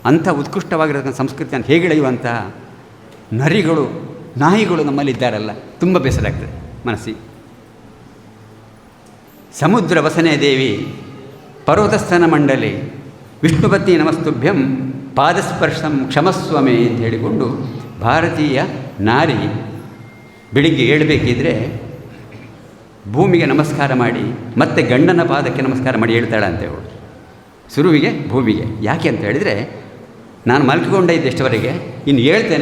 ಅಂಥ ಉತ್ಕೃಷ್ಟವಾಗಿರತಕ್ಕಂಥ ಸಂಸ್ಕೃತಿಯನ್ನು ಹೇಗೆ ಎಳೆಯುವಂಥ ನರಿಗಳು, ನಾಯಿಗಳು ನಮ್ಮಲ್ಲಿ ಇದ್ದಾರಲ್ಲ, ತುಂಬ ಬೇಸರ ಆಗ್ತದೆ ಮನಸ್ಸಿಗೆ. ಸಮುದ್ರ ವಸನೆ ದೇವಿ ಪರ್ವತಸ್ಥಾನ ಮಂಡಲಿ ವಿಷ್ಣುಪತಿ ನಮಸ್ತುಭ್ಯಂ ಪಾದಸ್ಪರ್ಶಂ ಕ್ಷಮಸ್ವಮೆ ಅಂತ ಹೇಳಿಕೊಂಡು ಭಾರತೀಯ ನಾರಿ ಬೆಳಿಗ್ಗೆ ಏಳಬೇಕಿದ್ರೆ ಭೂಮಿಗೆ ನಮಸ್ಕಾರ ಮಾಡಿ ಮತ್ತೆ ಗಂಡನ ಪಾದಕ್ಕೆ ನಮಸ್ಕಾರ ಮಾಡಿ ಹೇಳ್ತಾಳೆ ಅಂತ ಹೇಳಿ, ಶುರುವಿಗೆ ಭೂಮಿಗೆ. ಯಾಕೆ ಅಂತ ಹೇಳಿದರೆ, ನಾನು ಮಲ್ಕೊಂಡೇ ಇದ್ದೆ ಎಷ್ಟವರೆಗೆ, ಇನ್ನು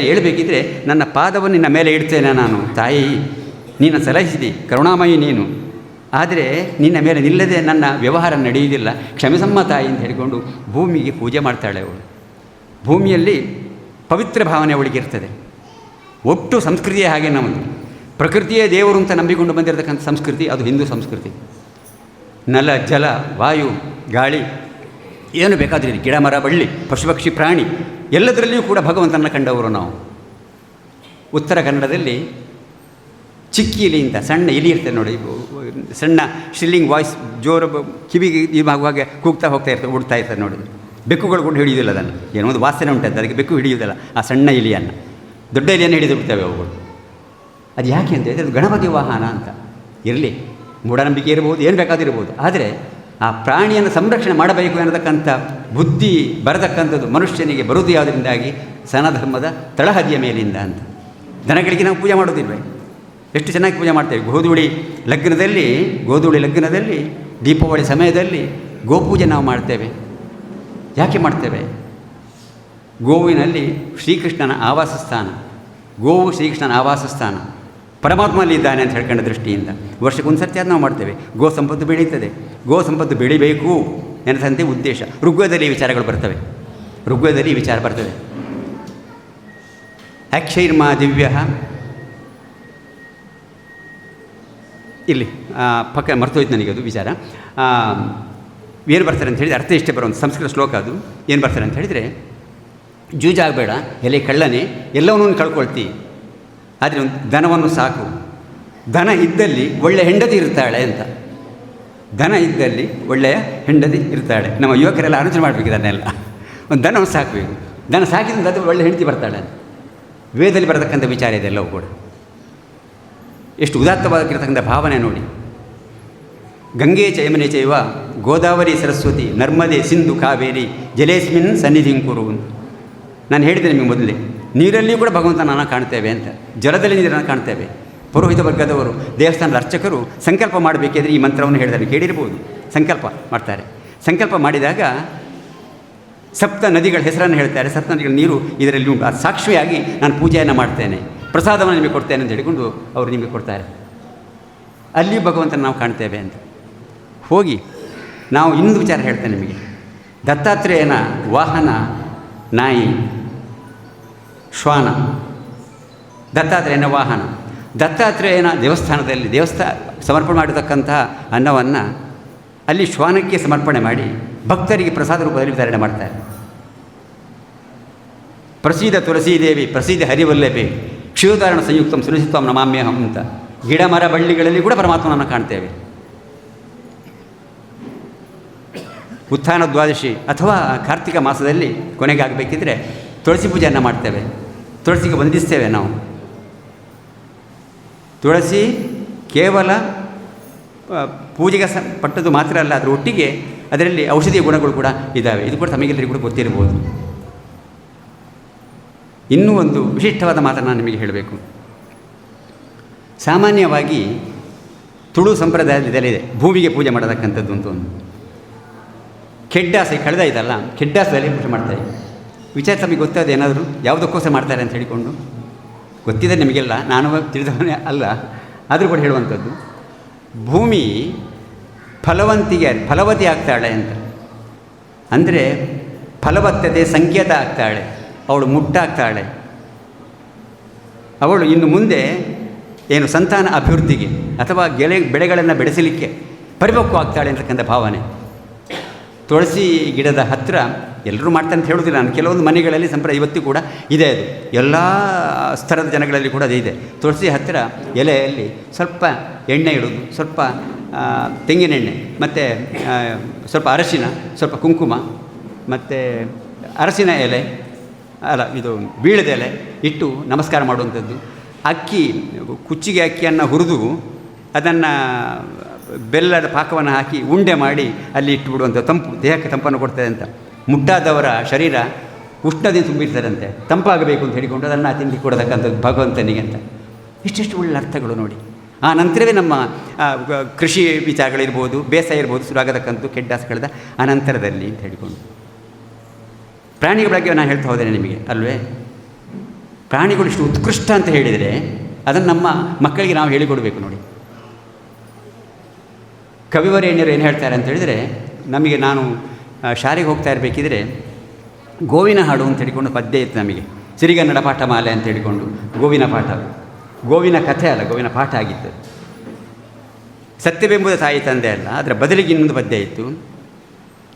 ಹೇಳ್ಬೇಕಿದ್ರೆ ನನ್ನ ಪಾದವನ್ನು ನಿನ್ನ ಮೇಲೆ ಇಡ್ತೇನೆ ನಾನು. ತಾಯಿ, ನೀನು ಸಲಹಿಸಿದಿ, ಕರುಣಾಮಯಿ ನೀನು, ಆದರೆ ನಿನ್ನ ಮೇಲೆ ನಿಲ್ಲದೆ ನನ್ನ ವ್ಯವಹಾರ ನಡೆಯುವುದಿಲ್ಲ, ಕ್ಷಮಿಸಮ್ಮ ತಾಯಿ ಅಂತ ಹೇಳಿಕೊಂಡು ಭೂಮಿಗೆ ಪೂಜೆ ಮಾಡ್ತಾಳೆ ಅವಳು. ಭೂಮಿಯಲ್ಲಿ ಪವಿತ್ರ ಭಾವನೆ ಅವಳಿಗೆ ಇರ್ತದೆ. ಒಟ್ಟು ಸಂಸ್ಕೃತಿಯೇ ಹಾಗೆ ನಮ್ಮದು. ಪ್ರಕೃತಿಯೇ ದೇವರು ಅಂತ ನಂಬಿಕೊಂಡು ಬಂದಿರತಕ್ಕಂಥ ಸಂಸ್ಕೃತಿ ಅದು ಹಿಂದೂ ಸಂಸ್ಕೃತಿ. ನೆಲ, ಜಲ, ವಾಯು, ಗಾಳಿ, ಏನು ಬೇಕಾದ್ರೆ ಗಿಡ, ಮರ, ಬಳ್ಳಿ, ಪಶು ಪಕ್ಷಿ, ಪ್ರಾಣಿ ಎಲ್ಲದರಲ್ಲಿಯೂ ಕೂಡ ಭಗವಂತನ ಕಂಡವರು ನಾವು. ಉತ್ತರ ಕನ್ನಡದಲ್ಲಿ ಚಿಕ್ಕಿ ಇಲಿ ಅಂತ ಸಣ್ಣ ಇಲಿ ಇರ್ತದೆ ನೋಡಿ, ಸಣ್ಣ ಶಿಲ್ಲಿಂಗ್ ವಾಯ್ಸ್, ಜೋರು ಕಿವಿಗೆ ಇವಾಗುವಾಗ ಕೂಗ್ತಾ ಹೋಗ್ತಾ ಇರ್ತದೆ, ಉಡ್ತಾ ಇರ್ತದೆ ನೋಡಿ. ಬೆಕ್ಕುಗಳು ಕೂಡ ಹಿಡಿಯುವುದಿಲ್ಲ ಅದನ್ನು, ಏನೋ ಒಂದು ವಾಸನೆ ಉಂಟಂತೆ, ಅದಕ್ಕೆ ಬೆಕ್ಕು ಹಿಡಿಯುವುದಿಲ್ಲ ಆ ಸಣ್ಣ ಇಲಿಯನ್ನು. ದೊಡ್ಡ ಇಲಿಯನ್ನು ಹಿಡಿದು ಬಿಡ್ತವೆ ಅವುಗಳು. ಅದು ಯಾಕೆ ಅಂತ ಹೇಳಿದರೆ ಅದು ಗಣಪತಿ ವಾಹನ ಅಂತ. ಇರಲಿ, ಮೂಢನಂಬಿಕೆ ಇರ್ಬೋದು, ಏನು ಬೇಕಾದಿರ್ಬೋದು, ಆದರೆ ಆ ಪ್ರಾಣಿಯನ್ನು ಸಂರಕ್ಷಣೆ ಮಾಡಬೇಕು ಅನ್ನತಕ್ಕಂಥ ಬುದ್ಧಿ ಬರತಕ್ಕಂಥದ್ದು ಮನುಷ್ಯನಿಗೆ ಬರುವುದು ಯಾವುದರಿಂದಾಗಿ, ಸನಾಧರ್ಮದ ತಳಹದಿಯ ಮೇಲಿಂದ ಅಂತ. ದನಗಳಿಗೆ ನಾವು ಪೂಜೆ ಮಾಡೋದಿಲ್ವೇ, ಎಷ್ಟು ಚೆನ್ನಾಗಿ ಪೂಜೆ ಮಾಡ್ತೇವೆ. ಗೋಧೂಳಿ ಲಗ್ನದಲ್ಲಿ ದೀಪಾವಳಿ ಸಮಯದಲ್ಲಿ ಗೋಪೂಜೆ ನಾವು ಮಾಡ್ತೇವೆ. ಯಾಕೆ ಮಾಡ್ತೇವೆ? ಗೋವಿನಲ್ಲಿ ಶ್ರೀಕೃಷ್ಣನ ಆವಾಸ ಸ್ಥಾನ, ಗೋವು ಶ್ರೀಕೃಷ್ಣನ ಆವಾಸ ಸ್ಥಾನ, ಪರಮಾತ್ಮನಲ್ಲಿ ಇದ್ದಾನೆ ಅಂತ ಹೇಳ್ಕೊಂಡ ದೃಷ್ಟಿಯಿಂದ ವರ್ಷಕ್ಕೊಂದು ಸರ್ತಿ ಅದು ನಾವು ಮಾಡ್ತೇವೆ. ಗೋ ಸಂಪತ್ತು ಬೆಳೀತದೆ, ಗೋ ಸಂಪತ್ತು ಬೆಳಿಬೇಕು ಎನ್ನದಂತೆ ಉದ್ದೇಶ. ಋಗ್ವೇದದಲ್ಲಿ ಈ ವಿಚಾರಗಳು ಬರ್ತವೆ, ಋಗ್ವೇದದಲ್ಲಿ ಈ ವಿಚಾರ ಬರ್ತದೆ. ಅಕ್ಷೈರ್ಮಾ ದಿವ್ಯ, ಇಲ್ಲಿ ಪಕ್ಕ ಮರ್ತೋಯ್ತು ನನಗೆ ಅದು ವಿಚಾರ. ಏನು ಬರ್ತಾರೆ ಅಂತ ಹೇಳಿದರೆ ಅರ್ಥ ಇಷ್ಟೇ ಬರುವಂಥ ಸಂಸ್ಕೃತ ಶ್ಲೋಕ ಅದು. ಏನು ಬರ್ತಾರೆ ಅಂತ ಹೇಳಿದರೆ, ಜೂಜಾಗಬೇಡ ಎಲೆ ಕಳ್ಳನೆ, ಎಲ್ಲವನ್ನೂ ಕಳ್ಕೊಳ್ತಿ, ಆದರೆ ಒಂದು ದನವನ್ನು ಸಾಕು, ದನ ಇದ್ದಲ್ಲಿ ಒಳ್ಳೆಯ ಹೆಂಡತಿ ಇರ್ತಾಳೆ ಅಂತ. ದನ ಇದ್ದಲ್ಲಿ ಒಳ್ಳೆಯ ಹೆಂಡತಿ ಇರ್ತಾಳೆ. ನಮ್ಮ ಯುವಕರೆಲ್ಲ ಆಲೋಚನೆ ಮಾಡಬೇಕು ಇದನ್ನೆಲ್ಲ. ಒಂದು ದನವನ್ನು ಸಾಕಬೇಕು, ದನ ಸಾಕಿದ್ರೆ ಅದು ಒಳ್ಳೆಯ ಹೆಂಡತಿ ಬರ್ತಾಳೆ ಅಂತ ವೇದದಲ್ಲಿ ಬರತಕ್ಕಂಥ ವಿಚಾರ ಇದೆ ಎಲ್ಲವೂ ಕೂಡ. ಎಷ್ಟು ಉದಾತ್ತವಾಗಿರತಕ್ಕಂಥ ಭಾವನೆ ನೋಡಿ. ಗಂಗೆ ಚ ಯಮುನೆ ಚೈವ ಗೋದಾವರಿ ಸರಸ್ವತಿ ನರ್ಮದೆ ಸಿಂಧು ಕಾವೇರಿ ಜಲೇಸ್ಮಿನ್ ಸನ್ನಿಧಿಂ ಕುರು ಅಂತ ನಾನು ಹೇಳಿದೆ ನಿಮಗೆ ಮೊದಲೇ. ನೀರಲ್ಲಿಯೂ ಕೂಡ ಭಗವಂತನನ್ನು ಕಾಣ್ತೇವೆ ಅಂತ, ಜಲದಲ್ಲಿ ನೀರನ್ನು ಕಾಣ್ತೇವೆ. ಪುರೋಹಿತ ವರ್ಗದವರು, ದೇವಸ್ಥಾನದ ಅರ್ಚಕರು ಸಂಕಲ್ಪ ಮಾಡಬೇಕಿದ್ರೆ ಈ ಮಂತ್ರವನ್ನು ಹೇಳಿದ್ದಾರೆ, ಕೇಳಿರ್ಬೋದು. ಸಂಕಲ್ಪ ಮಾಡ್ತಾರೆ. ಸಂಕಲ್ಪ ಮಾಡಿದಾಗ ಸಪ್ತ ನದಿಗಳ ಹೆಸರನ್ನು ಹೇಳ್ತಾರೆ. ಸಪ್ತ ನದಿಗಳ ನೀರು ಇದರಲ್ಲಿ ಉಂಟು, ಅದು ಸಾಕ್ಷಿಯಾಗಿ ನಾನು ಪೂಜೆಯನ್ನು ಮಾಡ್ತೇನೆ, ಪ್ರಸಾದವನ್ನು ನಿಮಗೆ ಕೊಡ್ತೇನೆ ಅಂತ ಹೇಳಿಕೊಂಡು ಅವರು ನಿಮಗೆ ಕೊಡ್ತಾರೆ. ಅಲ್ಲಿಯೂ ಭಗವಂತನ ನಾವು ಕಾಣ್ತೇವೆ ಅಂತ. ಹೋಗಿ ನಾವು ಇನ್ನೊಂದು ವಿಚಾರ ಹೇಳ್ತೇನೆ ನಿಮಗೆ. ದತ್ತಾತ್ರೇಯನ ವಾಹನ ನಾಯಿ, ಶ್ವಾನ. ದತ್ತಾತ್ರೇಯನ ವಾಹನ. ದತ್ತಾತ್ರೇಯನ ದೇವಸ್ಥಾನದಲ್ಲಿ ಸಮರ್ಪಣೆ ಮಾಡಿರ್ತಕ್ಕಂತಹ ಅನ್ನವನ್ನು ಅಲ್ಲಿ ಶ್ವಾನಕ್ಕೆ ಸಮರ್ಪಣೆ ಮಾಡಿ ಭಕ್ತರಿಗೆ ಪ್ರಸಾದ ರೂಪದಲ್ಲಿ ವಿತರಣೆ ಮಾಡ್ತಾರೆ. ಪ್ರಸೀದ ತುಳಸೀದೇವಿ ಪ್ರಸೀದ ಹರಿವಲ್ಲಭೆ ಕ್ಷಯೋಧಾರಣ ಸಂಯುಕ್ತಂ ಸುರಸಿತ್ವಂ ನಮಾಮ್ಯಹಂ ಅಂತ ಗಿಡ ಮರ ಬಳ್ಳಿಗಳಲ್ಲಿ ಕೂಡ ಪರಮಾತ್ಮನನ್ನು ಕಾಣ್ತೇವೆ. ಉತ್ಥಾನ ದ್ವಾದಶಿ ಅಥವಾ ಕಾರ್ತಿಕ ಮಾಸದಲ್ಲಿ ಕೊನೆಗೆ ಆಗಬೇಕಿದ್ರೆ ತುಳಸಿ ಪೂಜೆಯನ್ನು ಮಾಡ್ತೇವೆ, ತುಳಸಿಗೆ ವಂದಿಸ್ತೇವೆ ನಾವು. ತುಳಸಿ ಕೇವಲ ಪೂಜೆಗೆ ಪಟ್ಟದ್ದು ಮಾತ್ರ ಅಲ್ಲ, ಅದರ ಒಟ್ಟಿಗೆ ಅದರಲ್ಲಿ ಔಷಧೀಯ ಗುಣಗಳು ಕೂಡ ಇದ್ದಾವೆ. ಇದು ಕೂಡ ತಮಗೆಲ್ಲರಿಗೂ ಕೂಡ ಗೊತ್ತಿರ್ಬೋದು. ಇನ್ನೂ ಒಂದು ವಿಶಿಷ್ಟವಾದ ಮಾತನ್ನು ನಾನು ನಿಮಗೆ ಹೇಳಬೇಕು. ಸಾಮಾನ್ಯವಾಗಿ ತುಳು ಸಂಪ್ರದಾಯದಲ್ಲಿ ಇದೆಲ್ಲಿದೆ, ಭೂಮಿಗೆ ಪೂಜೆ ಮಾಡತಕ್ಕಂಥದ್ದು ಅಂತ ಒಂದು ಕೆಡ್ಡಾಸ ಕಳೆದ ಇದಲ್ಲ, ಕೆಡ್ಡಾಸದಲ್ಲಿ ಪೂಜೆ ಮಾಡ್ತಾರೆ. ವಿಚಾರ ತಮಗೆ ಗೊತ್ತಾದ ಏನಾದರೂ ಯಾವುದಕ್ಕೋಸ್ಕರ ಮಾಡ್ತಾರೆ ಅಂತ ಹೇಳಿಕೊಂಡು ಗೊತ್ತಿದೆ ನಿಮಗೆಲ್ಲ, ನಾನು ತಿಳಿದವನೇ ಅಲ್ಲ, ಆದರೂ ಕೂಡ ಹೇಳುವಂಥದ್ದು, ಭೂಮಿ ಫಲವತಿ ಆಗ್ತಾಳೆ ಅಂತ. ಅಂದರೆ ಫಲವತ್ತತೆ ಸಂಕೇತ ಆಗ್ತಾಳೆ, ಅವಳು ಮುಟ್ಟಾಗ್ತಾಳೆ, ಅವಳು ಇನ್ನು ಮುಂದೆ ಏನು ಸಂತಾನ ಅಭಿವೃದ್ಧಿಗೆ ಅಥವಾ ಬೆಳೆಗಳನ್ನು ಬೆಳೆಸಲಿಕ್ಕೆ ಪರಿಪಕ್ವ ಆಗ್ತಾಳೆ ಅಂತಕ್ಕಂಥ ಭಾವನೆ. ತುಳಸಿ ಗಿಡದ ಹತ್ತಿರ ಎಲ್ಲರೂ ಮಾಡ್ತಾರೆ ಅಂತ ಹೇಳೋದಿಲ್ಲ ನಾನು, ಕೆಲವೊಂದು ಮನೆಗಳಲ್ಲಿ ಸಂಪ್ರದಾಯ ಇವತ್ತು ಕೂಡ ಇದೆ, ಅದು ಎಲ್ಲ ಸ್ತರದ ಜನಗಳಲ್ಲಿ ಕೂಡ ಅದೇ ಇದೆ. ತುಳಸಿ ಹತ್ತಿರ ಎಲೆಯಲ್ಲಿ ಸ್ವಲ್ಪ ಎಣ್ಣೆ ಇಡೋದು, ಸ್ವಲ್ಪ ತೆಂಗಿನೆಣ್ಣೆ ಮತ್ತು ಸ್ವಲ್ಪ ಅರಶಿನ, ಸ್ವಲ್ಪ ಕುಂಕುಮ ಮತ್ತು ಅರಸಿನ ಎಲೆ ಅಲ್ಲ ಇದು ಬೀಳದ ಎಲೆ ಇಟ್ಟು ನಮಸ್ಕಾರ ಮಾಡುವಂಥದ್ದು. ಕುಚ್ಚಿಗೆ ಅಕ್ಕಿಯನ್ನು ಹುರಿದು ಅದನ್ನು ಬೆಲ್ಲದ ಪಾಕವನ್ನು ಹಾಕಿ ಉಂಡೆ ಮಾಡಿ ಅಲ್ಲಿ ಇಟ್ಟುಬಿಡುವಂಥ, ತಂಪು ದೇಹಕ್ಕೆ ತಂಪನ್ನು ಕೊಡ್ತದೆ ಅಂತ. ಮುಟ್ಟಾದವರ ಶರೀರ ಉಷ್ಣದಿಂದ ತುಂಬಿರ್ತಾರಂತೆ, ತಂಪಾಗಬೇಕು ಅಂತ ಹೇಳಿಕೊಂಡು ಅದನ್ನು ತಿಂಡಿ ಕೊಡತಕ್ಕಂಥದ್ದು ಭಗವಂತನಿಗೆ ಅಂತ. ಇಷ್ಟೆಷ್ಟು ಒಳ್ಳೆ ಅರ್ಥಗಳು ನೋಡಿ. ಆ ನಂತರವೇ ನಮ್ಮ ಕೃಷಿ ವಿಚಾರಗಳಿರ್ಬೋದು, ಬೇಸಾಯ ಇರ್ಬೋದು ಶುರುವಾಗತಕ್ಕಂಥದ್ದು ಕೆಡ್ಡಾಸ ಕಳೆದ ಅನಂತರದಲ್ಲಿ ಅಂತ ಹೇಳಿಕೊಂಡು. ಪ್ರಾಣಿಗಳ ಬಗ್ಗೆ ನಾನು ಹೇಳ್ತಾ ಹೋದೇನೆ ನಿಮಗೆ ಅಲ್ವೇ. ಪ್ರಾಣಿಗಳು ಇಷ್ಟು ಉತ್ಕೃಷ್ಟ ಅಂತ ಹೇಳಿದರೆ ಅದನ್ನು ನಮ್ಮ ಮಕ್ಕಳಿಗೆ ನಾವು ಹೇಳಿಕೊಡಬೇಕು ನೋಡಿ. ಕವಿವರೇಣ್ಯರು ಏನು ಹೇಳ್ತಾರೆ ಅಂತ ಹೇಳಿದರೆ, ನಮಗೆ ನಾನು ಶಾಲೆಗೆ ಹೋಗ್ತಾ ಇರಬೇಕಿದ್ರೆ ಗೋವಿನ ಹಾಡು ಅಂತ ಹೇಳಿಕೊಂಡು ಪದ್ಯ ಇತ್ತು ನಮಗೆ, ಸಿರಿಗನ್ನಡ ಪಾಠಮಾಲೆ ಅಂತ ಹೇಳಿಕೊಂಡು. ಗೋವಿನ ಪಾಠ, ಗೋವಿನ ಕಥೆ ಅಲ್ಲ, ಗೋವಿನ ಪಾಠ ಆಗಿತ್ತು. ಸತ್ಯವೆಂಬುದು ತಾಯಿ ತಂದೆ ಅಲ್ಲ, ಅದರ ಬದಲಿಗೆ ಇನ್ನೊಂದು ಪದ್ಯ ಇತ್ತು.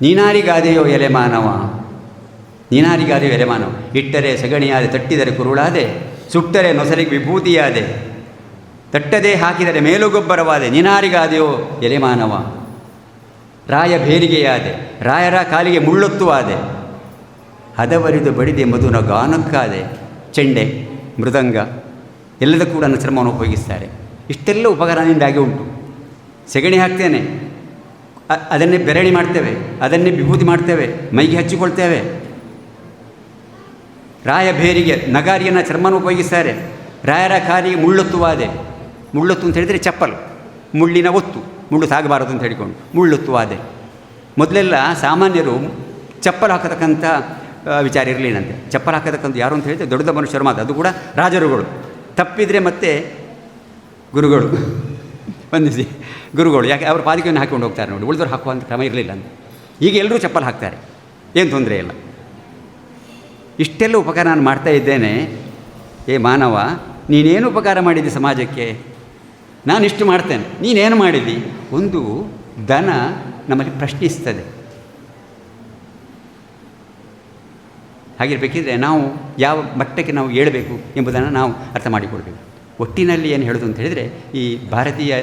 ನೀನಾರಿಗಾದೆಯೋ ಎಲೆ ಮಾನವ, ನೀನಾರಿಗಾದೆಯೋ ಎಲೆ ಮಾನವ, ಇಟ್ಟರೆ ಸಗಣಿಯಾದೆ, ತಟ್ಟಿದರೆ ಕುರುಳಾದೆ, ಸುಟ್ಟರೆ ನೊಸರಿಗೆ ವಿಭೂತಿಯಾದೆ, ತಟ್ಟದೆ ಹಾಕಿದರೆ ಮೇಲುಗೊಬ್ಬರವಾದೆ, ನೀನಾರಿಗಾದೆಯೋ ಎಲೆ ಮಾನವ, ರಾಯ ಬೇರಿಗೆಯಾದೆ, ರಾಯರ ಕಾಲಿಗೆ ಮುಳ್ಳೊತ್ತುವಾದೆ, ಹದವರಿದು ಬಡಿದೆ ಮಧುನ ಗಾನಕ್ಕಾದೆ, ಚೆಂಡೆ ಮೃದಂಗ ಎಲ್ಲದಕ್ಕೂ ಕೂಡ ನನ್ನ ಶ್ರಮವನ್ನು ಉಪಯೋಗಿಸ್ತಾರೆ. ಇಷ್ಟೆಲ್ಲ ಉಪಕರಣದಿಂದಾಗಿ ಉಂಟು. ಸೆಗಣಿ ಹಾಕ್ತೇನೆ, ಅದನ್ನೇ ಬೆರಣಿ ಮಾಡ್ತೇವೆ, ಅದನ್ನೇ ವಿಭೂತಿ ಮಾಡ್ತೇವೆ, ಮೈಗೆ ಹಚ್ಚಿಕೊಳ್ತೇವೆ. ರಾಯ ಬೇರಿಗೆ ನಗಾರಿಯನ್ನು ಚರ್ಮನ ಉಪಯೋಗಿಸ್ತಾರೆ. ರಾಯರ ಕಾಲಿಗೆ ಮುಳ್ಳೊತ್ತುವಾದೆ, ಮುಳ್ಳೊತ್ತು ಅಂತ ಹೇಳಿದರೆ ಚಪ್ಪಲು, ಮುಳ್ಳಿನ ಒತ್ತು, ಮುಳ್ಳು ಸಾಗಬಾರದು ಅಂತ ಹೇಳಿಕೊಂಡು ಮುಳ್ಳೊತ್ತುವಾದೆ. ಮೊದಲೆಲ್ಲ ಸಾಮಾನ್ಯರು ಚಪ್ಪಲು ಹಾಕತಕ್ಕಂಥ ವಿಚಾರ ಇರಲಿಲ್ಲಂತೆ. ಚಪ್ಪಲು ಹಾಕತಕ್ಕಂಥ ಯಾರು ಅಂತ ಹೇಳಿದರೆ ದೊಡ್ಡ ಮನುಷ್ಯರು ಮಾತ್ರ, ಅದು ಕೂಡ ರಾಜರುಗಳು. ತಪ್ಪಿದರೆ ಮತ್ತೆ ಗುರುಗಳು ಬಂದಿಸಿ ಗುರುಗಳು, ಯಾಕೆ ಅವರು ಪಾದಿಕೆಯನ್ನು ಹಾಕಿಕೊಂಡು ಹೋಗ್ತಾರೆ ನೋಡಿ, ಉಳಿದವರು ಹಾಕುವಂಥ ಕ್ರಮ ಇರಲಿಲ್ಲ ಅಂತ. ಈಗ ಎಲ್ಲರೂ ಚಪ್ಪಲು ಹಾಕ್ತಾರೆ, ಏನು ತೊಂದರೆ ಇಲ್ಲ. ಇಷ್ಟೆಲ್ಲ ಉಪಕಾರ ನಾನು ಮಾಡ್ತಾ ಇದ್ದೇನೆ. ಏ ಮಾನವ, ನೀನೇನು ಉಪಕಾರ ಮಾಡಿದ್ದಿ ಸಮಾಜಕ್ಕೆ? ನಾನು ಇಷ್ಟು ಮಾಡ್ತೇನೆ, ನೀನೇನು ಮಾಡಿದ್ದಿ? ಒಂದು ದನ ನಮ್ಮಲ್ಲಿ ಪ್ರಶ್ನಿಸ್ತದೆ. ಹಾಗಿರಬೇಕಿದ್ರೆ ನಾವು ಯಾವ ಮಟ್ಟಕ್ಕೆ ನಾವು ಏಳಬೇಕು ಎಂಬುದನ್ನು ನಾವು ಅರ್ಥ ಮಾಡಿಕೊಳ್ಬೇಕು. ಒಟ್ಟಿನಲ್ಲಿ ಏನು ಹೇಳೋದು ಅಂತ ಹೇಳಿದರೆ, ಈ ಭಾರತೀಯ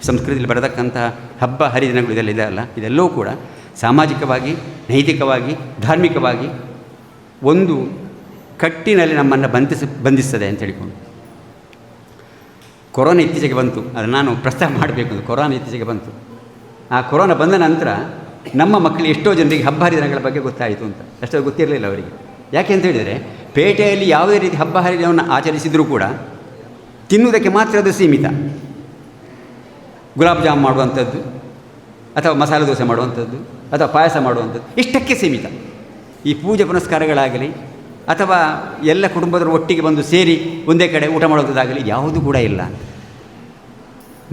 ಸಂಸ್ಕೃತಿಯಲ್ಲಿ ಬರತಕ್ಕಂತಹ ಹಬ್ಬ ಹರಿದಿನಗಳು ಇದೆಲ್ಲ ಇದೆಯಲ್ಲ, ಇದೆಲ್ಲವೂ ಕೂಡ ಸಾಮಾಜಿಕವಾಗಿ, ನೈತಿಕವಾಗಿ, ಧಾರ್ಮಿಕವಾಗಿ ಒಂದು ಕಟ್ಟಿನಲ್ಲಿ ನಮ್ಮನ್ನು ಬಂಧಿಸ್ತದೆ ಅಂತ ಹೇಳಿಕೊಂಡು. ಕೊರೋನಾ ಇತ್ತೀಚೆಗೆ ಬಂತು, ಅದನ್ನು ನಾನು ಪ್ರಸ್ತಾಪ ಮಾಡಬೇಕು. ಕೊರೋನಾ ಇತ್ತೀಚೆಗೆ ಬಂತು. ಆ ಕೊರೋನಾ ಬಂದ ನಂತರ ನಮ್ಮ ಮಕ್ಕಳಿಗೆ ಎಷ್ಟೋ ಜನರಿಗೆ ಹಬ್ಬ ಹರಿದಿನಗಳ ಬಗ್ಗೆ ಗೊತ್ತಾಯಿತು ಅಂತ. ಅಷ್ಟೋ ಗೊತ್ತಿರಲಿಲ್ಲ ಅವರಿಗೆ. ಯಾಕೆ ಅಂತ ಹೇಳಿದರೆ, ಪೇಟೆಯಲ್ಲಿ ಯಾವುದೇ ರೀತಿ ಹಬ್ಬ ಹರಿದಿನವನ್ನು ಆಚರಿಸಿದರೂ ಕೂಡ ತಿನ್ನುವುದಕ್ಕೆ ಮಾತ್ರ ಅದು ಸೀಮಿತ. ಗುಲಾಬ್ ಜಾಮ್ ಮಾಡುವಂಥದ್ದು, ಅಥವಾ ಮಸಾಲೆ ದೋಸೆ ಮಾಡುವಂಥದ್ದು, ಅಥವಾ ಪಾಯಸ ಮಾಡುವಂಥದ್ದು, ಇಷ್ಟಕ್ಕೆ ಸೀಮಿತ. ಈ ಪೂಜೆ ಪುನಸ್ಕಾರಗಳಾಗಲಿ ಅಥವಾ ಎಲ್ಲ ಕುಟುಂಬದವರು ಒಟ್ಟಿಗೆ ಬಂದು ಸೇರಿ ಒಂದೇ ಕಡೆ ಊಟ ಮಾಡುವಂಥದ್ದಾಗಲಿ ಯಾವುದೂ ಕೂಡ ಇಲ್ಲ.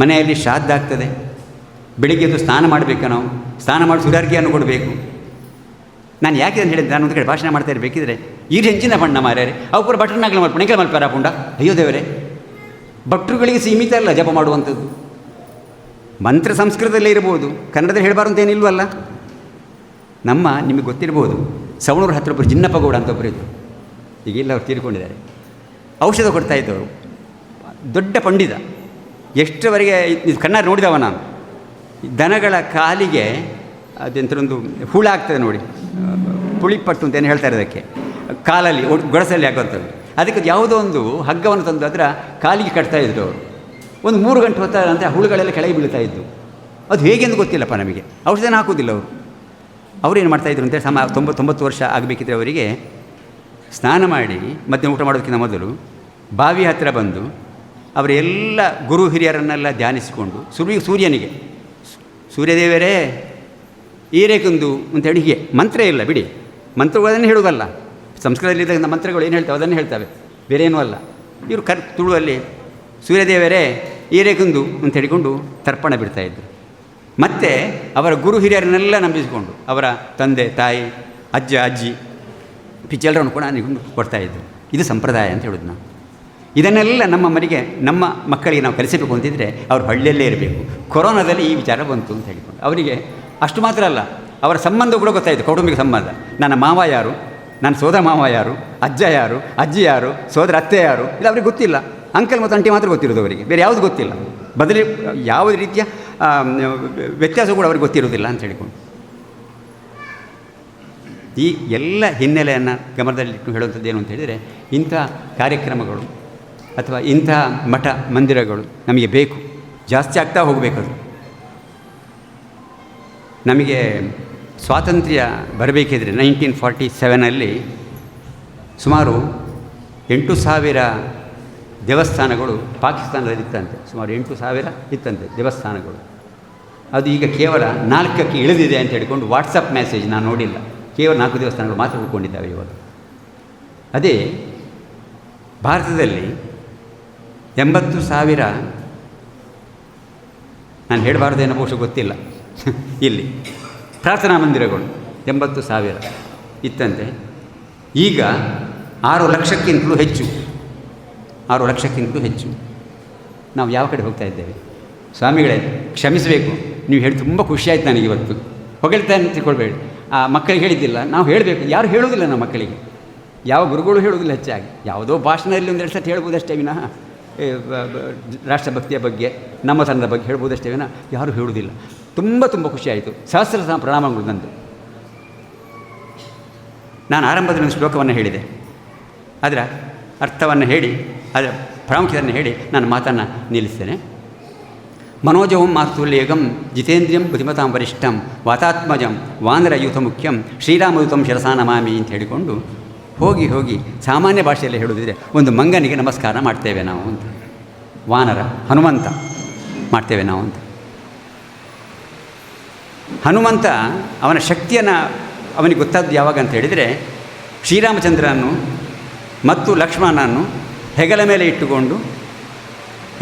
ಮನೆಯಲ್ಲಿ ಶ್ರಾದ್ದ ಆಗ್ತದೆ, ಬೆಳಿಗ್ಗೆದ್ದು ಸ್ನಾನ ಮಾಡಬೇಕು, ನಾವು ಸ್ನಾನ ಮಾಡಿ ಸೂರ್ಯಾರ್ಘ್ಯವನ್ನು ಕೊಡಬೇಕು. ನಾನು ಯಾಕೆ ಅಂತ ಹೇಳಿದ್ರೆ, ನಾನು ಒಂದು ಕಡೆ ಭಾಷಣ ಮಾಡ್ತಾ ಇರಬೇಕಿದ್ರೆ, ಈ ಹೆಂಚಿನ ಬಣ್ಣ ಮಾರ್ಯಾರೆ ಅವು ಕೂಡ ಬಟ್ರನಾಗಲ ಮಾಡ್ಕೊಂಡು ಎಂಕಲ ಮಲ್ಪಾರ ಪುಂಡ. ಅಯ್ಯೋ ದೇವರೇ, ಭಟ್ರುಗಳಿಗೆ ಸೀಮಿತ ಅಲ್ಲ ಜಪ ಮಾಡುವಂಥದ್ದು. ಮಂತ್ರ ಸಂಸ್ಕೃತದಲ್ಲೇ ಇರ್ಬೋದು, ಕನ್ನಡದಲ್ಲಿ ಹೇಳಬಾರ್ದು ಅಂತ ಏನಿಲ್ವಲ್ಲ. ನಿಮಗೆ ಗೊತ್ತಿರ್ಬೋದು, ಸವಣೂರು ಹತ್ತಿರ ಒಬ್ಬರು ಜಿನ್ನಪ್ಪ ಗೌಡ ಅಂತ ಒಬ್ಬರು ಇದ್ದರು. ಈಗೆಲ್ಲ ಅವ್ರು ತೀರ್ಕೊಂಡಿದ್ದಾರೆ. ಔಷಧ ಕೊಡ್ತಾಯಿದ್ದವರು, ದೊಡ್ಡ ಪಂಡಿತ. ಎಷ್ಟರವರೆಗೆ ಇದು ಕಣ್ಣಾರೆ ನೋಡಿದವ ನಾನು. ದನಗಳ ಕಾಲಿಗೆ ಅದೆಂಥರೊಂದು ಹುಳ ಆಗ್ತದೆ ನೋಡಿ, ಪುಳಿಪಟ್ಟು ಅಂತ ಏನು ಹೇಳ್ತಾರೆ ಅದಕ್ಕೆ, ಕಾಲಲ್ಲಿ ಗೊಡಸಲ್ಲಿ ಆಗುವಂಥದ್ದು. ಅದಕ್ಕೆ ಯಾವುದೋ ಒಂದು ಹಗ್ಗವನ್ನು ತಂದು ಅದರ ಕಾಲಿಗೆ ಕಟ್ತಾಯಿದ್ರು ಅವರು. ಒಂದು 3 ಗಂಟೆ ಹೊತ್ತ ನಂತರ ಹುಳುಗಳೆಲ್ಲ ಕೆಳಗೆ ಬೀಳ್ತಾಯಿದ್ದು. ಅದು ಹೇಗೆಂದು ಗೊತ್ತಿಲ್ಲಪ್ಪ ನಮಗೆ. ಔಷಧಿನ ಹಾಕೋದಿಲ್ಲ ಅವರು. ಅವರೇನು ಮಾಡ್ತಾಯಿದ್ರು ಅಂತೇಳಿ 90 ವರ್ಷ ಆಗಬೇಕಿದ್ರೆ ಅವರಿಗೆ ಸ್ನಾನ ಮಾಡಿ ಮಧ್ಯಾಹ್ನ ಊಟ ಮಾಡೋದಕ್ಕಿಂತ ಮೊದಲು ಬಾವಿ ಹತ್ತಿರ ಬಂದು ಅವರೆಲ್ಲ ಗುರು ಹಿರಿಯರನ್ನೆಲ್ಲ ಧ್ಯಾನಿಸಿಕೊಂಡು ಸೂರ್ಯನಿಗೆ ಸೂರ್ಯದೇವರೇ ಈರೇಕುಂದು ಅಂತೇಳಿ ಹೀಗೆ ಮಂತ್ರ ಇಲ್ಲ ಬಿಡಿ, ಮಂತ್ರಗಳನ್ನೇ ಹೇಳುವುದಲ್ಲ. ಸಂಸ್ಕೃತದಲ್ಲಿದ್ದ ಮಂತ್ರಗಳು ಏನು ಹೇಳ್ತವೆ ಅದನ್ನು ಹೇಳ್ತವೆ, ಬೇರೆ ಏನೂ ಅಲ್ಲ. ಇವರು ತುಳುವಲ್ಲಿ ಸೂರ್ಯದೇವರೇ ಈರೇಕುಂದು ಅಂತ ಹೇಳಿಕೊಂಡು ತರ್ಪಣ ಬಿಡ್ತಾಯಿದ್ರು. ಮತ್ತು ಅವರ ಗುರು ಹಿರಿಯರನ್ನೆಲ್ಲ ನಂಬಿಸಿಕೊಂಡು ಅವರ ತಂದೆ ತಾಯಿ ಅಜ್ಜ ಅಜ್ಜಿ ಪಿಚ್ಚೆಲ್ಲರನ್ನು ಕೂಡ ಕೊಡ್ತಾಯಿದ್ರು. ಇದು ಸಂಪ್ರದಾಯ ಅಂತ ಹೇಳೋದು ನಾವು. ಇದನ್ನೆಲ್ಲ ನಮ್ಮ ಮಕ್ಕಳಿಗೆ ನಾವು ಕಲಿಸಬೇಕು ಅಂತಿದ್ದರೆ ಅವರು ಹಳ್ಳಿಯಲ್ಲೇ ಇರಬೇಕು. ಕೊರೋನಾದಲ್ಲಿ ಈ ವಿಚಾರ ಬಂತು ಅಂತ ಹೇಳಿಕೊಂಡು ಅವರಿಗೆ ಅಷ್ಟು ಮಾತ್ರ ಅಲ್ಲ, ಅವರ ಸಂಬಂಧ ಕೂಡ ಗೊತ್ತಾಯಿತು, ಕೌಟುಂಬಿಕ ಸಂಬಂಧ. ನನ್ನ ಮಾವ ಯಾರು, ನನ್ನ ಸೋದರ ಮಾವ ಯಾರು, ಅಜ್ಜ ಯಾರು, ಅಜ್ಜಿ ಯಾರು, ಸೋದರ ಅತ್ತೆ ಯಾರು, ಇದು ಅವ್ರಿಗೆ ಗೊತ್ತಿಲ್ಲ. ಅಂಕಲ್ ಮತ್ತು ಅಂಟಿ ಮಾತ್ರ ಗೊತ್ತಿರೋದು ಅವರಿಗೆ, ಬೇರೆ ಯಾವುದು ಗೊತ್ತಿಲ್ಲ. ಬದಲಿ ಯಾವುದೇ ರೀತಿಯ ವ್ಯತ್ಯಾಸ ಕೂಡ ಅವ್ರಿಗೆ ಗೊತ್ತಿರೋದಿಲ್ಲ ಅಂತ ಹೇಳಿಕೊಂಡು ಈ ಎಲ್ಲ ಹಿನ್ನೆಲೆಯನ್ನು ಗಮನದಲ್ಲಿಟ್ಟು ಹೇಳುವಂಥದ್ದು ಏನು ಅಂತ ಹೇಳಿದರೆ, ಇಂಥ ಕಾರ್ಯಕ್ರಮಗಳು ಅಥವಾ ಇಂಥ ಮಠ ಮಂದಿರಗಳು ನಮಗೆ ಬೇಕು, ಜಾಸ್ತಿ ಆಗ್ತಾ ಹೋಗಬೇಕದು. ನಮಗೆ ಸ್ವಾತಂತ್ರ್ಯ ಬರಬೇಕಿದ್ರೆ 1947 ಸುಮಾರು 8,000 ದೇವಸ್ಥಾನಗಳು ಪಾಕಿಸ್ತಾನದಲ್ಲಿ ಇತ್ತಂತೆ. ಸುಮಾರು 8,000 ಇತ್ತಂತೆ ದೇವಸ್ಥಾನಗಳು. ಅದು ಈಗ ಕೇವಲ 4ಕ್ಕೆ ಇಳಿದಿದೆ ಅಂತ ಹೇಳಿಕೊಂಡು ವಾಟ್ಸಪ್ ಮೆಸೇಜ್ ನಾನು ನೋಡಿಲ್ಲ, ಕೇವಲ 4 ದೇವಸ್ಥಾನಗಳು ಮಾತ್ರ ಉಳ್ಕೊಂಡಿದ್ದಾವೆ ಇವಾಗ. ಅದೇ ಭಾರತದಲ್ಲಿ 80,000, ನಾನು ಹೇಳಬಾರ್ದೇನೋ ಬಹುಶಃ ಗೊತ್ತಿಲ್ಲ, ಇಲ್ಲಿ ಪ್ರಾರ್ಥನಾ ಮಂದಿರಗಳು 80,000 ಇತ್ತಂತೆ. ಈಗ 6 ಲಕ್ಷಕ್ಕಿಂತಲೂ ಹೆಚ್ಚು, 6 ಲಕ್ಷಕ್ಕಿಂತಲೂ ಹೆಚ್ಚು. ನಾವು ಯಾವ ಕಡೆ ಹೋಗ್ತಾ ಇದ್ದೇವೆ? ಸ್ವಾಮಿಗಳೇ ಕ್ಷಮಿಸಬೇಕು, ನೀವು ಹೇಳಿ ತುಂಬ ಖುಷಿಯಾಯ್ತು ನನಗೆ ಇವತ್ತು. ಹೊಗಳ್ತಾ ತಿಳ್ಕೊಳ್ಬೇಡಿ. ಆ ಮಕ್ಕಳಿಗೆ ಹೇಳಿದ್ದಿಲ್ಲ, ನಾವು ಹೇಳಬೇಕು. ಯಾರು ಹೇಳೋದಿಲ್ಲ ನಮ್ಮ ಮಕ್ಕಳಿಗೆ, ಯಾವ ಗುರುಗಳು ಹೇಳೋದಿಲ್ಲ. ಹೆಚ್ಚಾಗಿ ಯಾವುದೋ ಭಾಷಣದಲ್ಲಿ ಒಂದೆರಡು ಸತಿ ಹೇಳ್ಬೋದಷ್ಟೇ ವಿನಃ ರಾಷ್ಟ್ರಭಕ್ತಿಯ ಬಗ್ಗೆ ನಮ್ಮ ತಂಡದ ಬಗ್ಗೆ ಹೇಳ್ಬೋದಷ್ಟೇ ವಿನಃ ಯಾರೂ ಹೇಳುವುದಿಲ್ಲ. ತುಂಬ ತುಂಬ ಖುಷಿಯಾಯಿತು. ಸಹಸ್ರ ಪ್ರಣಾಮಗಳು ನಂದು. ನಾನು ಆರಂಭದಲ್ಲಿ ಒಂದು ಶ್ಲೋಕವನ್ನು ಹೇಳಿದೆ, ಅದರ ಅರ್ಥವನ್ನು ಹೇಳಿ ಅದರ ಪ್ರಾಮುಖ್ಯತೆಯನ್ನು ಹೇಳಿ ನಾನು ಮಾತನ್ನು ನಿಲ್ಲಿಸ್ತೇನೆ. ಮನೋಜವಂ ಮಾತುಲ್ಯಗಂ ಜಿತೇಂದ್ರಿಯಂ ಬುದ್ಧಿಮತಾಂ ವರಿಷ್ಠಂ ವಾತಾತ್ಮಜಂ ವಾನರಯೂಥ ಮುಖ್ಯಂ ಶ್ರೀರಾಮದೂತಂ ಶಿರಸಾ ನಮಾಮಿ ಅಂತ ಹೇಳಿಕೊಂಡು ಹೋಗಿ ಹೋಗಿ ಸಾಮಾನ್ಯ ಭಾಷೆಯಲ್ಲಿ ಹೇಳೋದಿದ್ರೆ ಒಂದು ಮಂಗನಿಗೆ ನಮಸ್ಕಾರ ಮಾಡ್ತೇವೆ ನಾವು ಅಂತ, ವಾನರ ಹನುಮಂತ ಮಾಡ್ತೇವೆ ನಾವು ಅಂತ. ಹನುಮಂತ ಅವನ ಶಕ್ತಿಯನ್ನು ಅವನಿಗೆ ಗೊತ್ತಾದ್ದು ಯಾವಾಗ ಅಂತ ಹೇಳಿದರೆ, ಶ್ರೀರಾಮಚಂದ್ರನನ್ನು ಮತ್ತು ಲಕ್ಷ್ಮಣನನ್ನು ಹೆಗಲ ಮೇಲೆ ಇಟ್ಟುಕೊಂಡು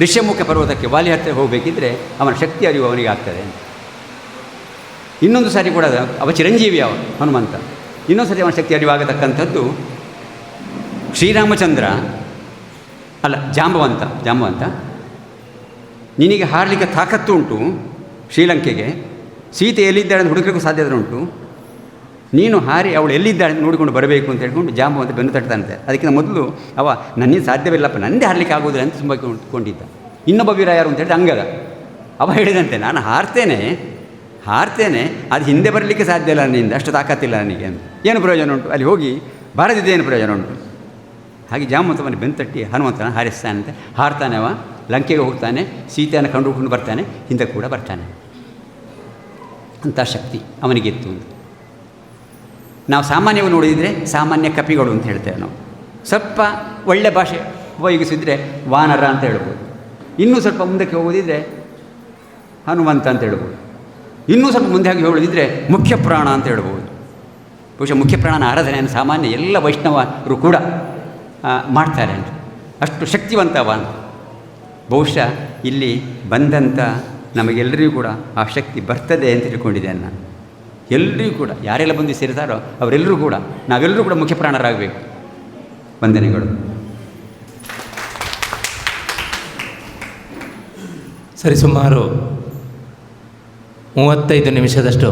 ಋಷ್ಯಮುಖ ಪರ್ವತಕ್ಕೆ ವಾಲಿ ಹತ್ತಿರ ಹೋಗಬೇಕಿದ್ರೆ ಅವನ ಶಕ್ತಿ ಅರಿವು ಅವನಿಗೆ ಆಗ್ತದೆ. ಇನ್ನೊಂದು ಸಾರಿ ಕೂಡ ಅವ ಚಿರಂಜೀವಿ ಹನುಮಂತ. ಇನ್ನೊಂದು ಸರಿ ಅವನ ಶಕ್ತಿ ಅರಿವಾಗತಕ್ಕಂಥದ್ದು ಶ್ರೀರಾಮಚಂದ್ರ ಅಲ್ಲ ಜಾಂಬವಂತ ನಿನಗೆ ಹಾರಲಿಕ್ಕೆ ತಾಕತ್ತು ಉಂಟು, ಶ್ರೀಲಂಕೆಗೆ ಸೀತೆ ಎಲ್ಲಿದ್ದಾಳೆ ಅಂತ ಹುಡುಕಲಿಕ್ಕೂ ಸಾಧ್ಯತೆ ಉಂಟು, ನೀನು ಹಾರಿ ಅವಳು ಎಲ್ಲಿದ್ದಾಳೆ ನೋಡಿಕೊಂಡು ಬರಬೇಕು ಅಂತ ಹೇಳ್ಕೊಂಡು ಜಾಂಬವಂತ ಬೆನ್ನು ತಟ್ತಾನಂತೆ. ಅದಕ್ಕಿಂತ ಮೊದಲು ಅವ ನನ್ನಿಂದ ಸಾಧ್ಯವಿಲ್ಲಪ್ಪ, ನನ್ನದೇ ಹಾರಲಿಕ್ಕೆ ಆಗೋದಿಲ್ಲ ಅಂತ ತುಂಬ ಕೊಂಡಿದ್ದ. ಇನ್ನೊಬ್ಬ ವೀರ ಯಾರು ಅಂತ ಹೇಳಿದ್ರೆ ಅಂಗದ. ಅವ ಹೇಳಿದಂತೆ, ನಾನು ಹಾರ್ತೇನೆ, ಅದು ಹಿಂದೆ ಬರಲಿಕ್ಕೆ ಸಾಧ್ಯ ಇಲ್ಲ, ನನ್ನಿಂದ ಅಷ್ಟು ತಾಕತ್ತಿಲ್ಲ ನನಗೆ ಅಂತ. ಏನು ಪ್ರಯೋಜನ ಉಂಟು ಅಲ್ಲಿ ಹೋಗಿ, ಬಾರದಿದ್ದೇ ಏನು ಪ್ರಯೋಜನ ಉಂಟು? ಹಾಗೆ ಜಾಂಬವಂತವನ್ನ ಬೆನ್ನು ತಟ್ಟಿ ಹನುಮಂತನ ಹಾರಿಸ್ತಾನಂತೆ. ಹಾರ್ತಾನೆ, ಅವ ಲಂಕೆಗೆ ಹೋಗ್ತಾನೆ, ಸೀತೆಯನ್ನು ಕಂಡುಕೊಂಡು ಬರ್ತಾನೆ, ಹಿಂದೆ ಕೂಡ ಬರ್ತಾನೆ. ಅಂಥ ಶಕ್ತಿ ಅವನಿಗಿತ್ತು. ನಾವು ಸಾಮಾನ್ಯವಾಗಿ ನೋಡಿದರೆ ಸಾಮಾನ್ಯ ಕಪಿಗಳು ಅಂತ ಹೇಳ್ತೇವೆ ನಾವು. ಸ್ವಲ್ಪ ಒಳ್ಳೆ ಭಾಷೆ ಉಪಯೋಗಿಸಿದರೆ ವಾನರ ಅಂತ ಹೇಳ್ಬೋದು. ಇನ್ನೂ ಸ್ವಲ್ಪ ಮುಂದಕ್ಕೆ ಹೋಗೋದಿದ್ರೆ ಹನುಮಂತ ಅಂತ ಹೇಳ್ಬೋದು. ಇನ್ನೂ ಸ್ವಲ್ಪ ಮುಂದೆ ಹೋಗಿ ಹೇಳೋದಿದ್ದರೆ ಮುಖ್ಯ ಪ್ರಾಣ ಅಂತ ಹೇಳ್ಬೋದು. ಬಹುಶಃ ಮುಖ್ಯ ಪ್ರಾಣನ ಆರಾಧನೆಯನ್ನು ಸಾಮಾನ್ಯ ಎಲ್ಲ ವೈಷ್ಣವರು ಕೂಡ ಮಾಡ್ತಾರೆ ಅಂತ, ಅಷ್ಟು ಶಕ್ತಿವಂತವ ಅಂತ. ಬಹುಶಃ ಇಲ್ಲಿ ಬಂದಂಥ ನಮಗೆಲ್ಲರಿಗೂ ಕೂಡ ಆ ಶಕ್ತಿ ಬರ್ತದೆ ಅಂತ ತಿಳ್ಕೊಂಡಿದ್ದೇನೆ ನಾನು. ಎಲ್ಲರಿಗೂ ಕೂಡ ಯಾರೆಲ್ಲ ಬಂದು ಸೇರಿತಾರೋ ಅವರೆಲ್ಲರೂ ಕೂಡ ನಾವೆಲ್ಲರೂ ಕೂಡ ಮುಖ್ಯ ಪ್ರಾಣರಾಗಬೇಕು. ವಂದನೆಗಳು. ಸರಿಸುಮಾರು 35 ನಿಮಿಷದಷ್ಟು